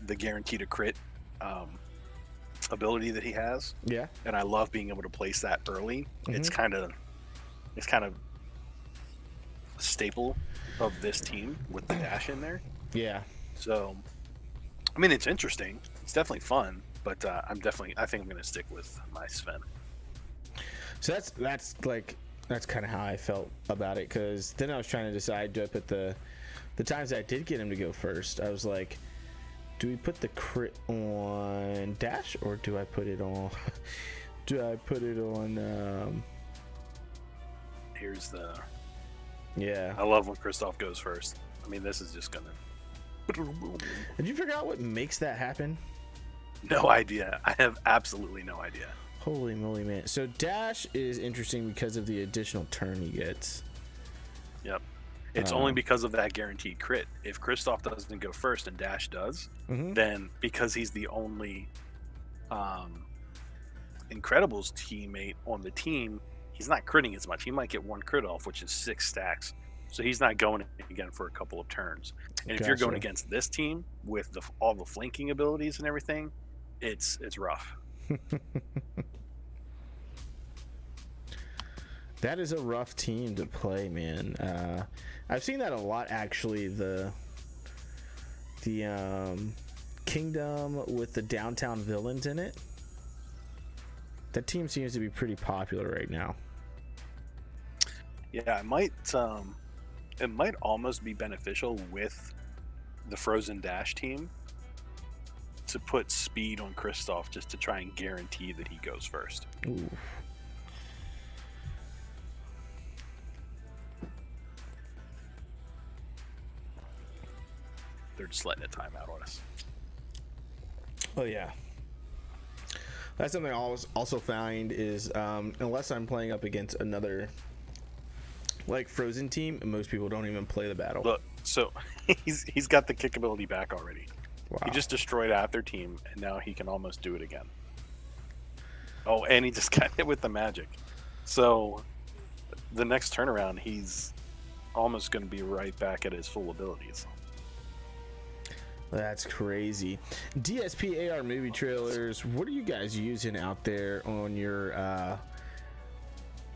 the guarantee to crit ability that he has. Yeah. And I love being able to place that early. Mm-hmm. It's kind of a staple of this team with the dash in there. Yeah. So, I mean, it's interesting. It's definitely fun, but I think I'm going to stick with my Sven. So that's kind of how I felt about it, because then I was trying to decide, do I put the times I did get him to go first, I was like, do we put the crit on Dash, or do I put it on Here's the... Yeah. I love when Kristoff goes first. I mean, this is just gonna... Did you figure out what makes that happen? No idea. I have absolutely no idea. Holy moly, man. So Dash is interesting because of the additional turn he gets. Yep. It's only because of that guaranteed crit. If Kristoff doesn't go first and Dash does, then because he's the only Incredibles teammate on the team, he's not critting as much. He might get one crit off, which is 6 stacks. So he's not going again for a couple of turns. And if you're going against this team with all the flanking abilities and everything, it's rough. That is a rough team to play, man. I've seen that a lot, actually. The Kingdom with the downtown villains in it. That team seems to be pretty popular right now. Yeah, it might almost be beneficial with the Frozen Dash team to put speed on Kristoff just to try and guarantee that he goes first. Ooh. They're just letting a timeout on us. Oh yeah. That's something I also find is unless I'm playing up against another like Frozen team, most people don't even play the battle. Look, so he's got the kick ability back already. Wow. He just destroyed out their team, and now he can almost do it again. Oh, and he just got hit with the magic. So the next turnaround, he's almost going to be right back at his full abilities. That's crazy. DSP AR movie trailers, what are you guys using out there on your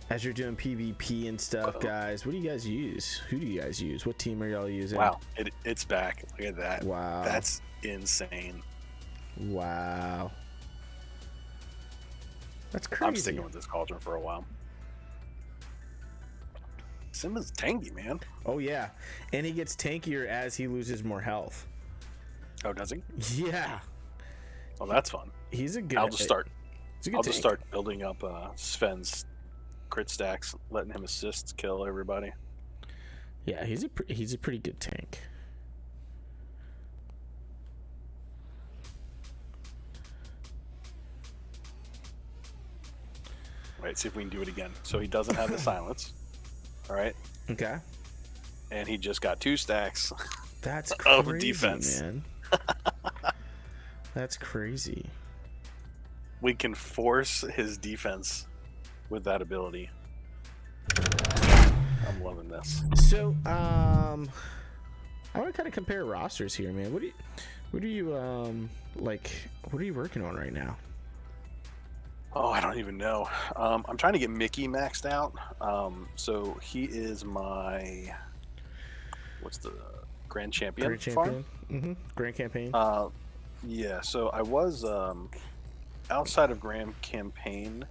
as you're doing PvP and stuff, guys? What do you guys use? Who do you guys use? What team are y'all using? Wow, it's back. Look at that. Wow. That's insane. Wow. That's crazy. I'm sticking with this cauldron for a while. Simba's tanky, man. Oh, yeah. And he gets tankier as he loses more health. Oh, does he? Yeah. Well, that's fun. He's a good... I'll just start It's a good I'll tank. just start building up Sven's crit stacks, letting him assist kill everybody. Yeah, he's a pretty good tank. Right, see if we can do it again. So he doesn't have the silence. All right. Okay. And he just got 2 stacks That's crazy, of defense. man. That's crazy. We can force his defense with that ability. I'm loving this. So, I want to kind of compare rosters here, man. What are you working on right now? Oh, I don't even know. I'm trying to get Mickey maxed out. So he is my what's the Grand Champion? Grand Champion. Mm-hmm. Grand Campaign. Yeah. So I was outside of Grand Campaign.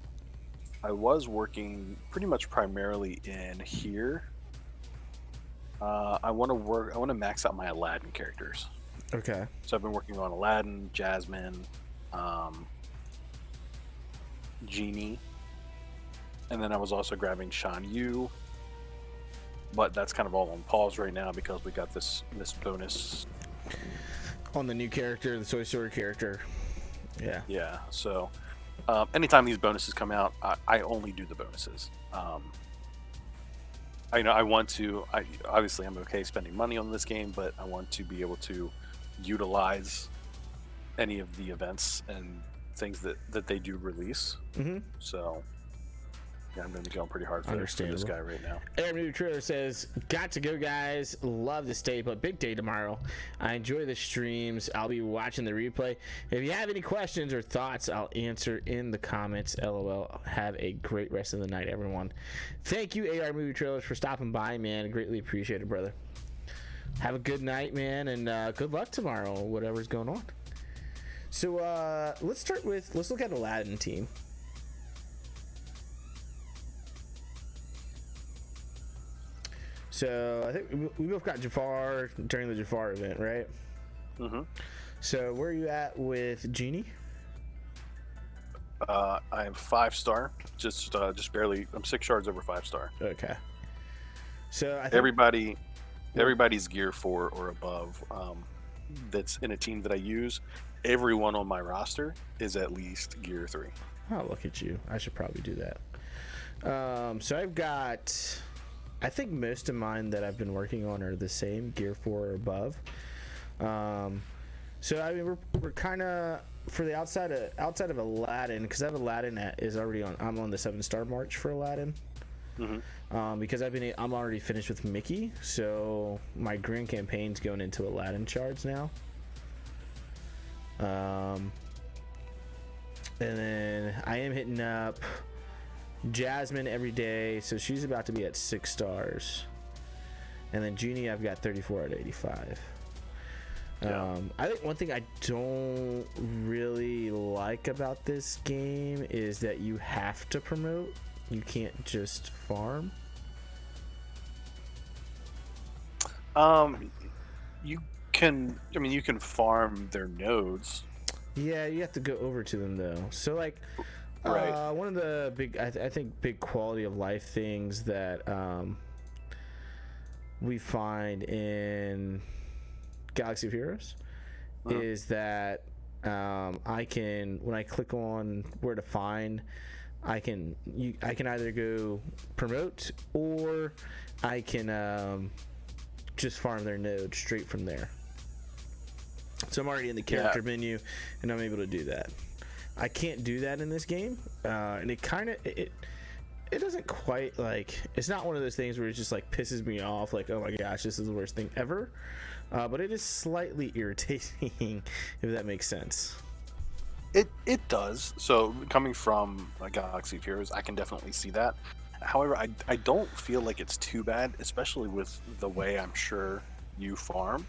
I was working pretty much primarily in here. I want to max out my Aladdin characters. Okay. So I've been working on Aladdin, Jasmine, Genie, and then I was also grabbing Shan Yu, but that's kind of all on pause right now because we got this bonus On the new character, the Sorcerer character. Yeah. Yeah. So anytime these bonuses come out, I only do the bonuses. I want to. Obviously I'm okay spending money on this game, but I want to be able to utilize any of the events and things that they do release. Mm-hmm. So yeah, I'm going to be going pretty hard for this guy right now. Aaron New Trailer says, "Got to go, guys. Love to stay, but big day tomorrow. I enjoy the streams. I'll be watching the replay. If you have any questions or thoughts, I'll answer in the comments. LOL. Have a great rest of the night, everyone. Thank you, AR Movie Trailers, for stopping by, man. Greatly appreciate it, brother. Have a good night, man, and good luck tomorrow, whatever's going on." So let's look at Aladdin team. So I think we both got Jafar during the Jafar event, right? Mm-hmm. So where are you at with Genie? I am 5-star, just barely. I'm 6 shards over 5-star. Okay. So I think everybody's gear 4 or above. That's in a team that I use. Everyone on my roster is at least gear 3. Oh, look at you. I should probably do that. So I've got, I think most of mine that I've been working on are the same, gear 4 or above. So I mean, we're kind of, for the outside of Aladdin, because I have Aladdin I'm on the 7-star march for Aladdin. Mm-hmm. Because I'm already finished with Mickey, so my Grand Campaign's going into Aladdin shards now. And then I am hitting up Jasmine every day, so she's about to be at 6 stars. And then Genie, I've got 34 out of 85. Yeah. I think one thing I don't really like about this game is that you have to promote. You can't just farm. You can farm their nodes. Yeah, you have to go over to them though. So like, Right. One of the big quality of life things that we find in Galaxy of Heroes is that I can, when I click on where to find, I can either go promote or I can just farm their node straight from there. So I'm already in the character menu and I'm able to do that. I can't do that in this game, and it doesn't quite, like, it's not one of those things where it just like pisses me off, like, oh my gosh, this is the worst thing ever, but it is slightly irritating, if that makes sense. It does. So coming from a Galaxy of Heroes, I can definitely see that. However, I don't feel like it's too bad, especially with the way I'm sure you farm.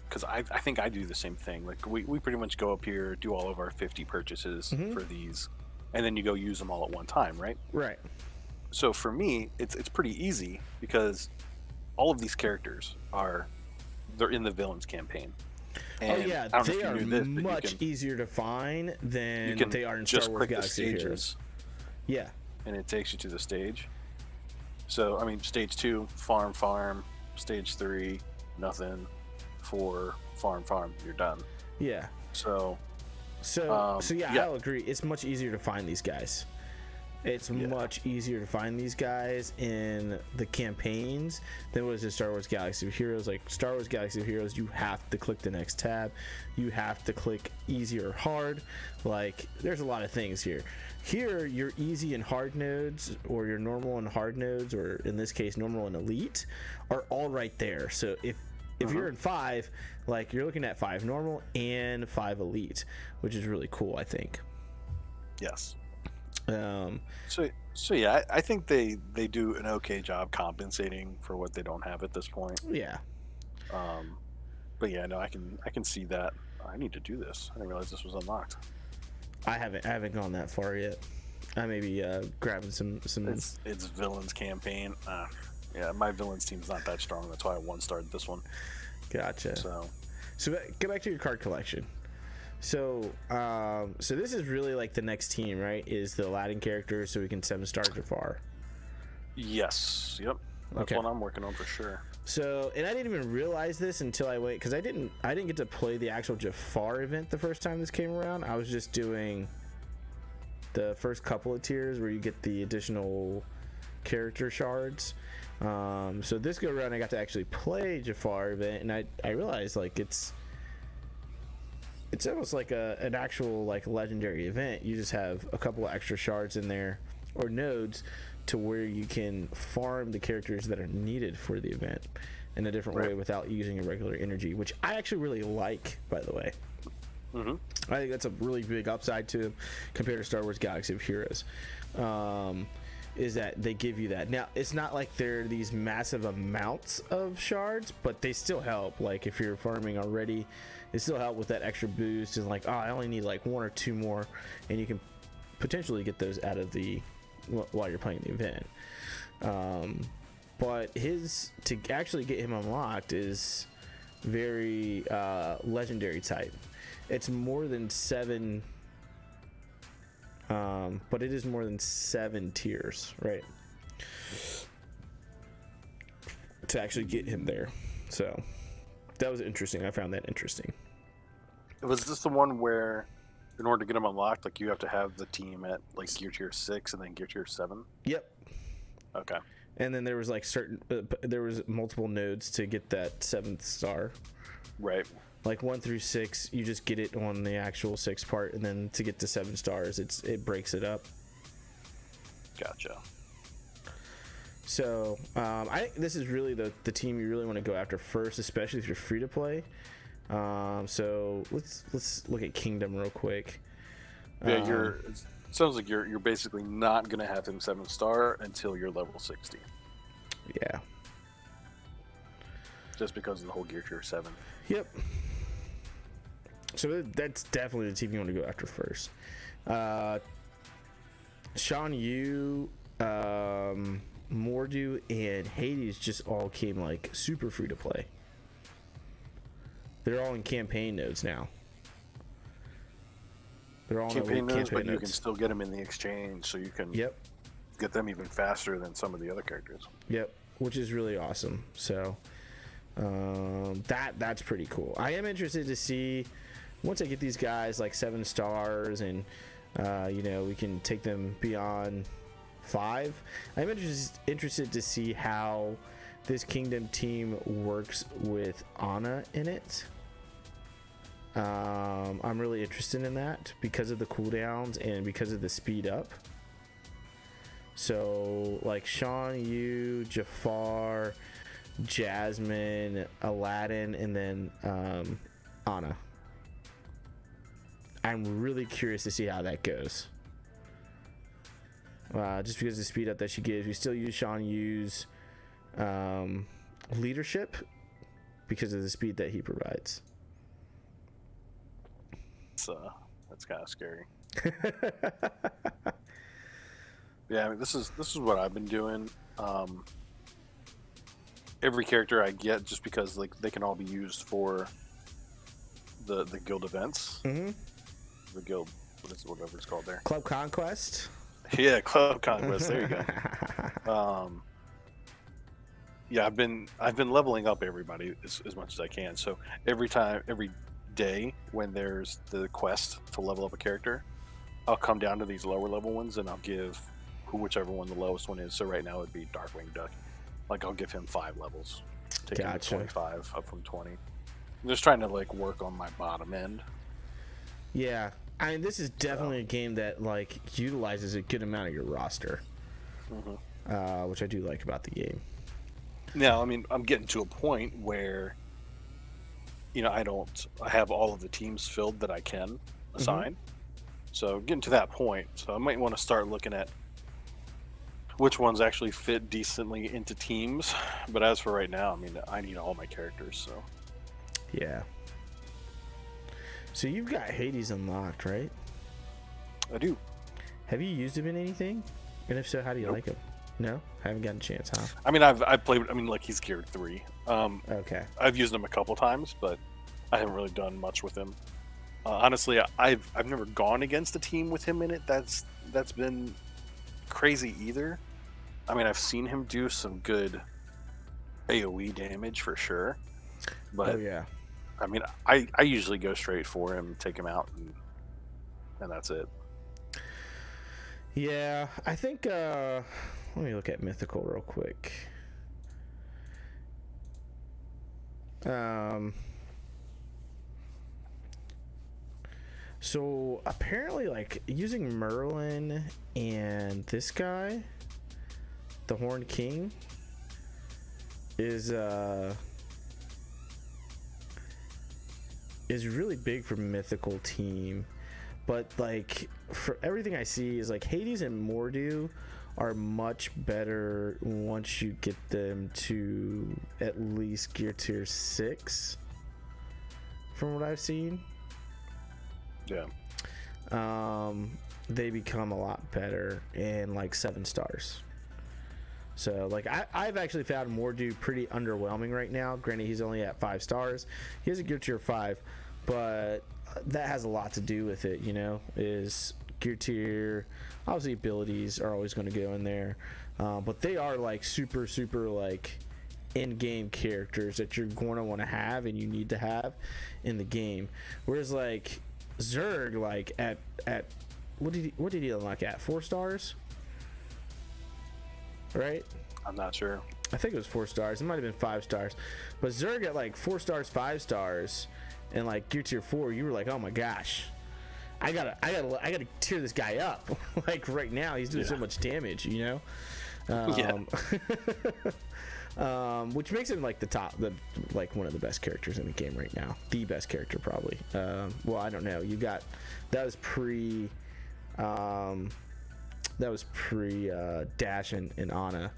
Because I think I do the same thing. Like we pretty much go up here, do all of our 50 purchases for these, and then you go use them all at one time, right? Right. So for me, it's pretty easy because all of these characters they're in the villains campaign. And oh yeah, I don't know they if you are knew this, but much easier to find than you can they are in just Star Wars click the Galaxy of Heroes. stages, Yeah, and it takes you to the stage. So I mean, stage 2, farm. Stage 3, nothing. 4, farm. You're done. yeah. So Yeah, I'll agree. It's much easier to find these guys. It's much easier to find these guys in the campaigns than was in Star Wars Galaxy of Heroes. Like Star Wars Galaxy of Heroes, you have to click the next tab. You have to click easy or hard. Like there's a lot of things here. Here, your easy and hard nodes, or your normal and hard nodes, or in this case, normal and elite, are all right there. So if you're in 5, like you're looking at 5 normal and 5 elite, which is really cool, I think. Yes. So yeah, I think they do an okay job compensating for what they don't have at this point. Yeah. But yeah, no, I can see that. I need to do this. I didn't realize this was unlocked. I haven't gone that far yet. I may be grabbing some. It's villains campaign. Yeah, my villains team's not that strong. That's why I 1-starred this one. Gotcha. So get back to your card collection. So this is really like the next team, right? Is the Aladdin character, so we can 7-star Jafar. Yes. Yep. That's what I'm working on for sure. So, and I didn't even realize this until I went, because I didn't get to play the actual Jafar event the first time this came around. I was just doing the first couple of tiers where you get the additional character shards. So this go around, I got to actually play Jafar event, and I realized like it's almost like an actual like legendary event. You just have a couple of extra shards in there or nodes to where you can farm the characters that are needed for the event in a different way without using a regular energy, which I actually really like, by the way. I think that's a really big upside to compared to Star Wars Galaxy of Heroes. Is that they give you that. Now, it's not like they're these massive amounts of shards, but they still help. Like if you're farming already, they still help with that extra boost. And like, oh, I only need like 1 or 2 more, and you can potentially get those out of the while you're playing the event. But to actually get him unlocked is very legendary type. It's more than 7. But it is more than 7 tiers, right? To actually get him there. So that was interesting. I found that interesting. Was this the one where, in order to get him unlocked, like you have to have the team at like gear tier 6 and then gear tier 7? Yep. Okay. And then there was like there was multiple nodes to get that 7th star. Right. Like 1 through 6, you just get it on the actual 6 part, and then to get to 7 stars, it breaks it up. Gotcha. So I think this is really the team you really want to go after first, especially if you're free to play. So let's look at Kingdom real quick. Yeah, it sounds like you're basically not gonna have him 7-star until you're level 60. Yeah. Just because of the whole gear tier 7. Yep. So that's definitely the team you want to go after first. Shan Yu, Mordu, and Hades just all came like super free to play. They're all in campaign nodes now. They're all campaign nodes, but nodes. you can still get them in the exchange, so you can get them even faster than some of the other characters. Yep, which is really awesome. So that's pretty cool. I am interested to see once I get these guys like 7 stars and we can take them beyond 5. I'm interested to see how this Kingdom team works with Anna in it. I'm really interested in that because of the cooldowns and because of the speed up. So like Shan Yu, Jafar, Jasmine, Aladdin, and then Anna. I'm really curious to see how that goes. Just because of the speed up that she gives, we still use Shan Yu's leadership because of the speed that he provides. That's kind of scary. Yeah, I mean, this is what I've been doing. Every character I get, just because like they can all be used for the guild events. Mm-hmm. The guild, whatever it's called there. Club Conquest. Yeah, Club Conquest. There you go. Yeah, I've been leveling up everybody as much as I can. So every day when there's the quest to level up a character, I'll come down to these lower level ones and I'll give whichever one the lowest one is. So right now it'd be Darkwing Duck. Like I'll give him 5 levels, take him to 25 up from 20. I'm just trying to like work on my bottom end. Yeah, I mean this is definitely a game that like utilizes a good amount of your roster, which I do like about the game. Now, I mean, I'm getting to a point where, you know, I have all of the teams filled that I can assign. So getting to that point, so I might want to start looking at which ones actually fit decently into teams. But as for right now, I mean, I need all my characters, so. Yeah. So you've got Hades unlocked, right? I do. Have you used him in anything? And if so, how do you like him? No? Haven't gotten a chance, huh? I mean, I've played, I mean, like, he's geared 3. Okay. I've used him a couple times, but I haven't really done much with him. Honestly, I've never gone against a team with him in it that's been crazy either. I mean, I've seen him do some good AoE damage for sure. But, yeah. I mean, I usually go straight for him, take him out, and that's it. Yeah, I think, let me look at Mythical real quick. So apparently, like, using Merlin and this guy, the Horned King, is really big for Mythical team. But like for everything I see is like Hades and Mordu are much better once you get them to at least gear tier 6 from what I've seen. Yeah. They become a lot better in like 7 stars. So like I've actually found Mordu pretty underwhelming right now. Granted, he's only at 5 stars. He has a gear tier 5, but that has a lot to do with it, you know, is gear tier. Obviously abilities are always going to go in there, but they are like super like in-game characters that you're going to want to have and you need to have in the game. Whereas like Zerg, like at what did he unlock at 4 stars, right? I'm not sure. I think it was 4 stars. It might have been 5 stars, but Zerg at like 4 stars, 5 stars, and like gear tier 4, you were like, oh my gosh, I gotta tear this guy up. Like right now, he's doing so much damage, you know. Which makes him like like one of the best characters in the game right now. The best character probably. Well, I don't know. You got that was pre Dash and Anna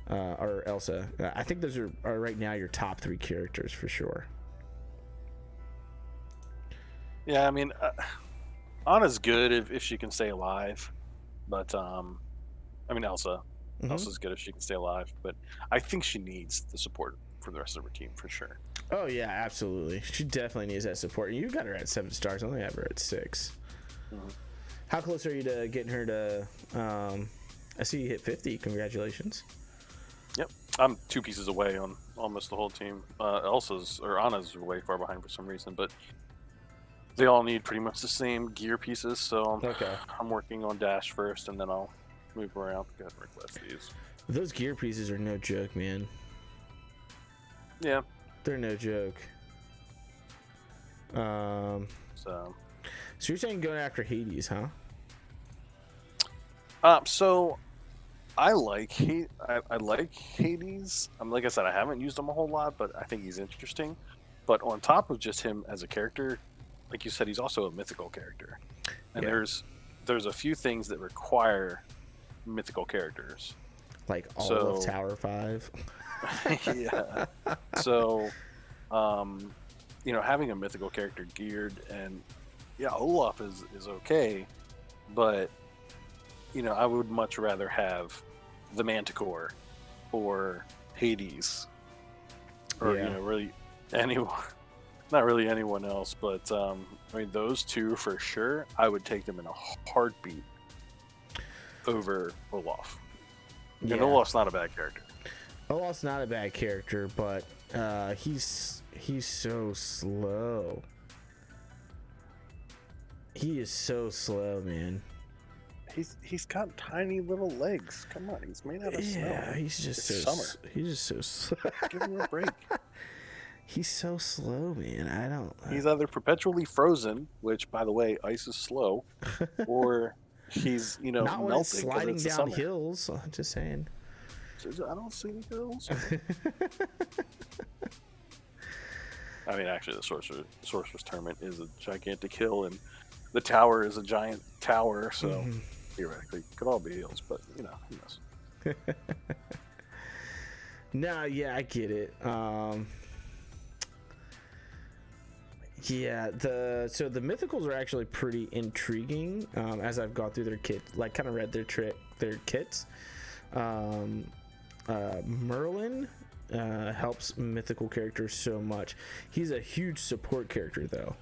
or Elsa. I think those are right now your top 3 characters for sure. Yeah, I mean, Anna's good if she can stay alive, but I mean Elsa. Elsa's good if she can stay alive, but I think she needs the support for the rest of her team for sure. Oh yeah, absolutely. She definitely needs that support. You got her at 7 stars. I only have her at 6. How close are you to getting her to? I see you hit 50. Congratulations. Yep, I'm 2 pieces away on almost the whole team. Anna's way far behind for some reason, but they all need pretty much the same gear pieces. So I'm working on Dash first, and then I'll move around. Go ahead and request these. Those gear pieces are no joke, man. Yeah, they're no joke. So you're saying going after Hades, huh? So I like Hades. Like I said, I haven't used him a whole lot, but I think he's interesting. But on top of just him as a character, like you said, he's also a mythical character, and there's a few things that require mythical characters, like all of Tower 5. Yeah. So, you know, having a mythical character geared, and yeah, Olaf is okay, but you know, I would much rather have the Manticore or Hades, or you know, really anyone. not really anyone else, but I mean, those two for sure. I would take them in a heartbeat over Olaf. Yeah. And Olaf's not a bad character. Olaf's not a bad character, but he's so slow. He is so slow, man. He's got tiny little legs. Come on, he's made out of snow. Yeah, he's just It's so summer. he's just so slow. Give him a break. He's so slow, man. I don't. He's either perpetually frozen, which, by the way, ice is slow, or he's not when it's melting because sliding it's the down summer. hills. I'm just saying. I don't see any hills. I mean, actually, the Sorcerer's Tournament is a gigantic hill, and the tower is a giant tower, so theoretically, it could all be hills, but, who knows. No, yeah, I get it. Yeah, the mythicals are actually pretty intriguing. As I've gone through their kit, like kind of read their kits. Merlin helps mythical characters so much. He's a huge support character though.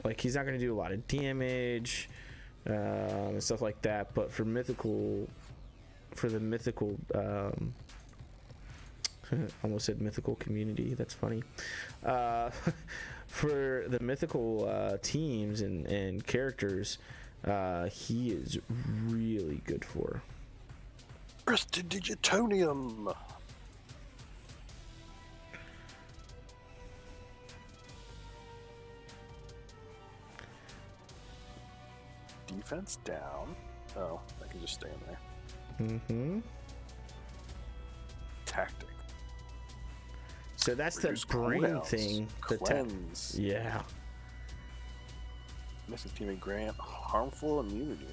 Like he's not going to do a lot of damage and stuff like that, but for the mythical almost said mythical community, that's funny. For the mythical teams and characters, he is really good for. Prestidigitonium. Defense down. Oh, I can just stay in there. Mm-hmm. Tactic. So that's Reduce the brain cooldowns. thing. Cleanse. Yeah. Missing teammate grant harmful immunity.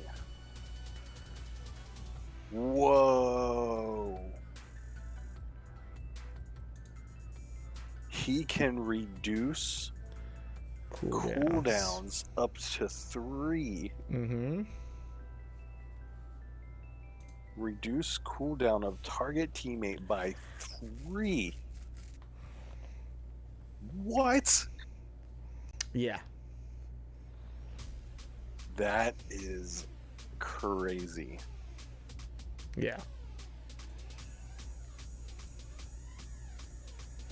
Whoa. He can reduce cooldowns up to 3. Mm-hmm. Reduce cooldown of target teammate by 3. What? Yeah. That is crazy. Yeah.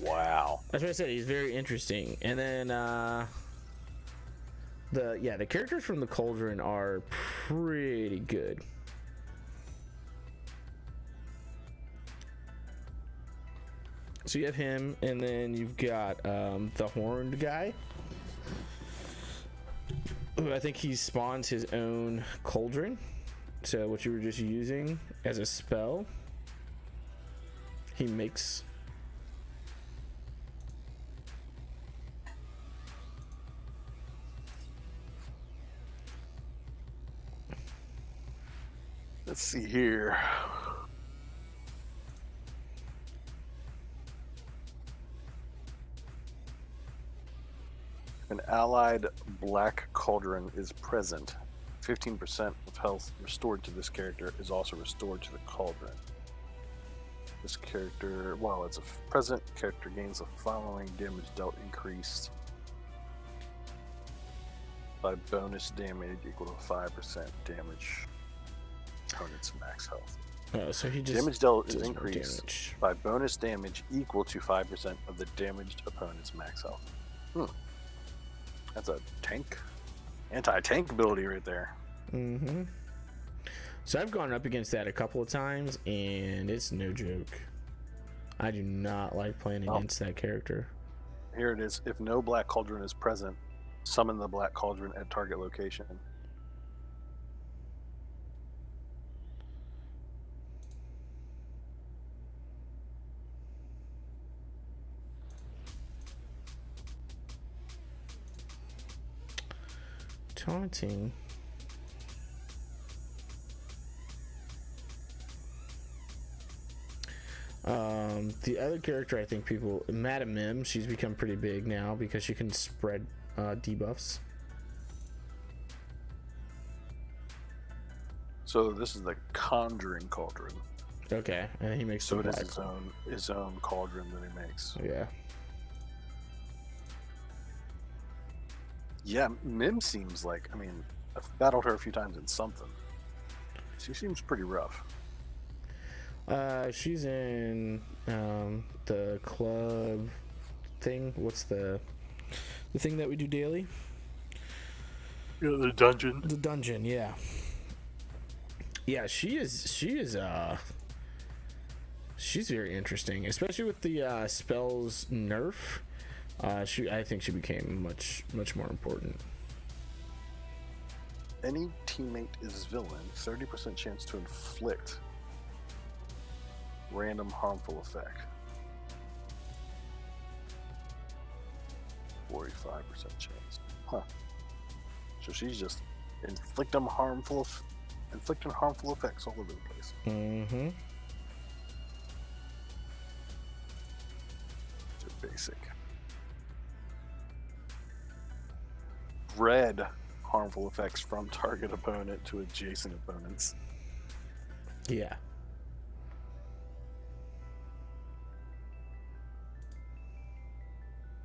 Wow. That's what I said. He's very interesting. And then the characters from the Cauldron are pretty good. So you have him, and then you've got the horned guy, who I think he spawns his own cauldron. So what you were just using as a spell, he makes. Let's see here. An allied black cauldron is present. 15% of health restored to this character is also restored to the cauldron. This character, while it's a present, character gains the following damage dealt increased by bonus damage equal to 5% damage opponent's max health. Oh, so he just Damage dealt is does more increased damage. by bonus damage equal to 5% of the damaged opponent's max health. That's a tank. Anti-tank ability right there. Mm-hmm. So I've gone up against that a couple of times, and it's no joke. I do not like playing against that character. Here it is. If no black cauldron is present, summon the black cauldron at target location. Taunting. The other character, I think people, Madam Mim, she's become pretty big now because she can spread debuffs. So this is the conjuring cauldron. Okay, and he makes So the it is black. his own cauldron that he makes. Yeah. Yeah, Mim seems like, I mean, I've battled her a few times in something. She seems pretty rough. She's in the club thing. What's the thing that we do daily? Yeah, the dungeon. The dungeon, yeah. Yeah, she's very interesting, especially with the spells nerf. I think she became much more important. Any teammate is villain. 30% chance to inflict random harmful effect. 45% chance. Huh. So she's just inflicting harmful effects all over the place. Mm-hmm. Just basic. Red harmful effects from target opponent to adjacent opponents. Yeah.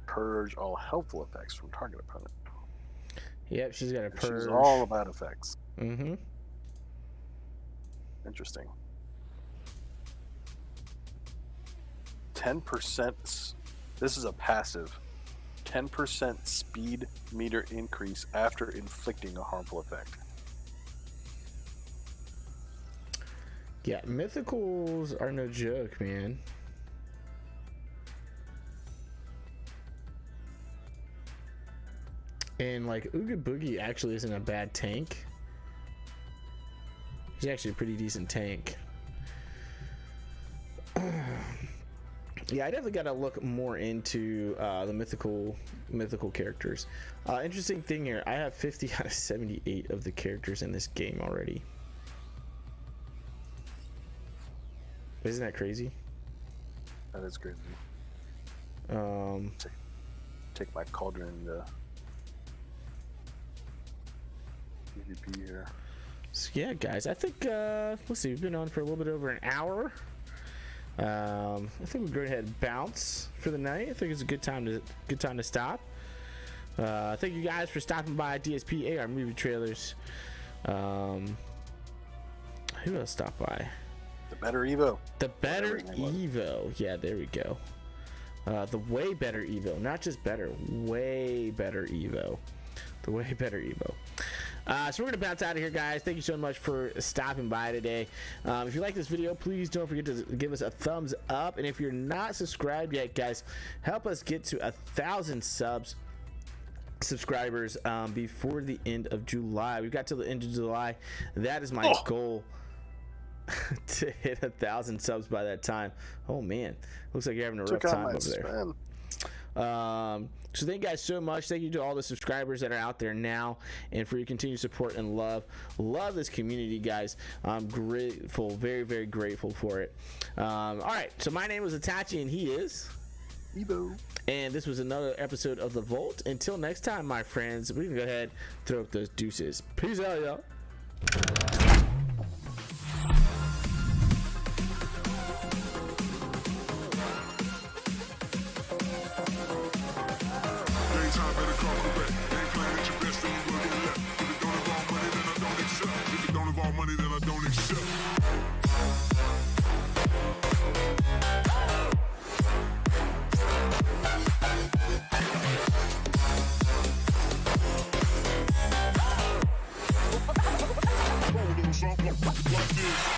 Purge all helpful effects from target opponent. Yep, she's got a purge. She's all about effects. Mm-hmm. Interesting. 10%. This is a passive. 10% speed meter increase after inflicting a harmful effect. Yeah, mythicals are no joke, man. And like Ooga Boogie actually isn't a bad tank. He's actually a pretty decent tank. Yeah, I definitely got to look more into the mythical characters. Interesting thing here, I have 50 out of 78 of the characters in this game already. Isn't that crazy? That is crazy. Take my cauldron to PvP here. So yeah, guys, I think let's see, we've been on for a little bit over an hour. I think we'll go ahead and bounce for the night. I think it's a good time to stop. Thank you guys for stopping by DSP AR movie trailers. Who else stopped by? The better Evo. The better Evo. Yeah, there we go. The way better Evo, not just better, way better Evo. The way better Evo. So we're gonna bounce out of here, guys. Thank you so much for stopping by today. If you like this video, please don't forget to give us a thumbs up, and if you're not subscribed yet, guys, help us get to 1,000 subscribers before the end of July. We've got till the end of July. That is my goal. To hit 1,000 subs by that time. Oh man, looks like you're having a rough time over there. So thank you guys so much. Thank you to all the subscribers that are out there now, and for your continued support and love this community, guys. I'm grateful, very grateful for it. All right, so my name is Itachi and he is Evo, and this was another episode of The Vault. Until next time, my friends, we can go ahead and throw up those deuces. Peace out, y'all. Money that I don't accept. Something like this.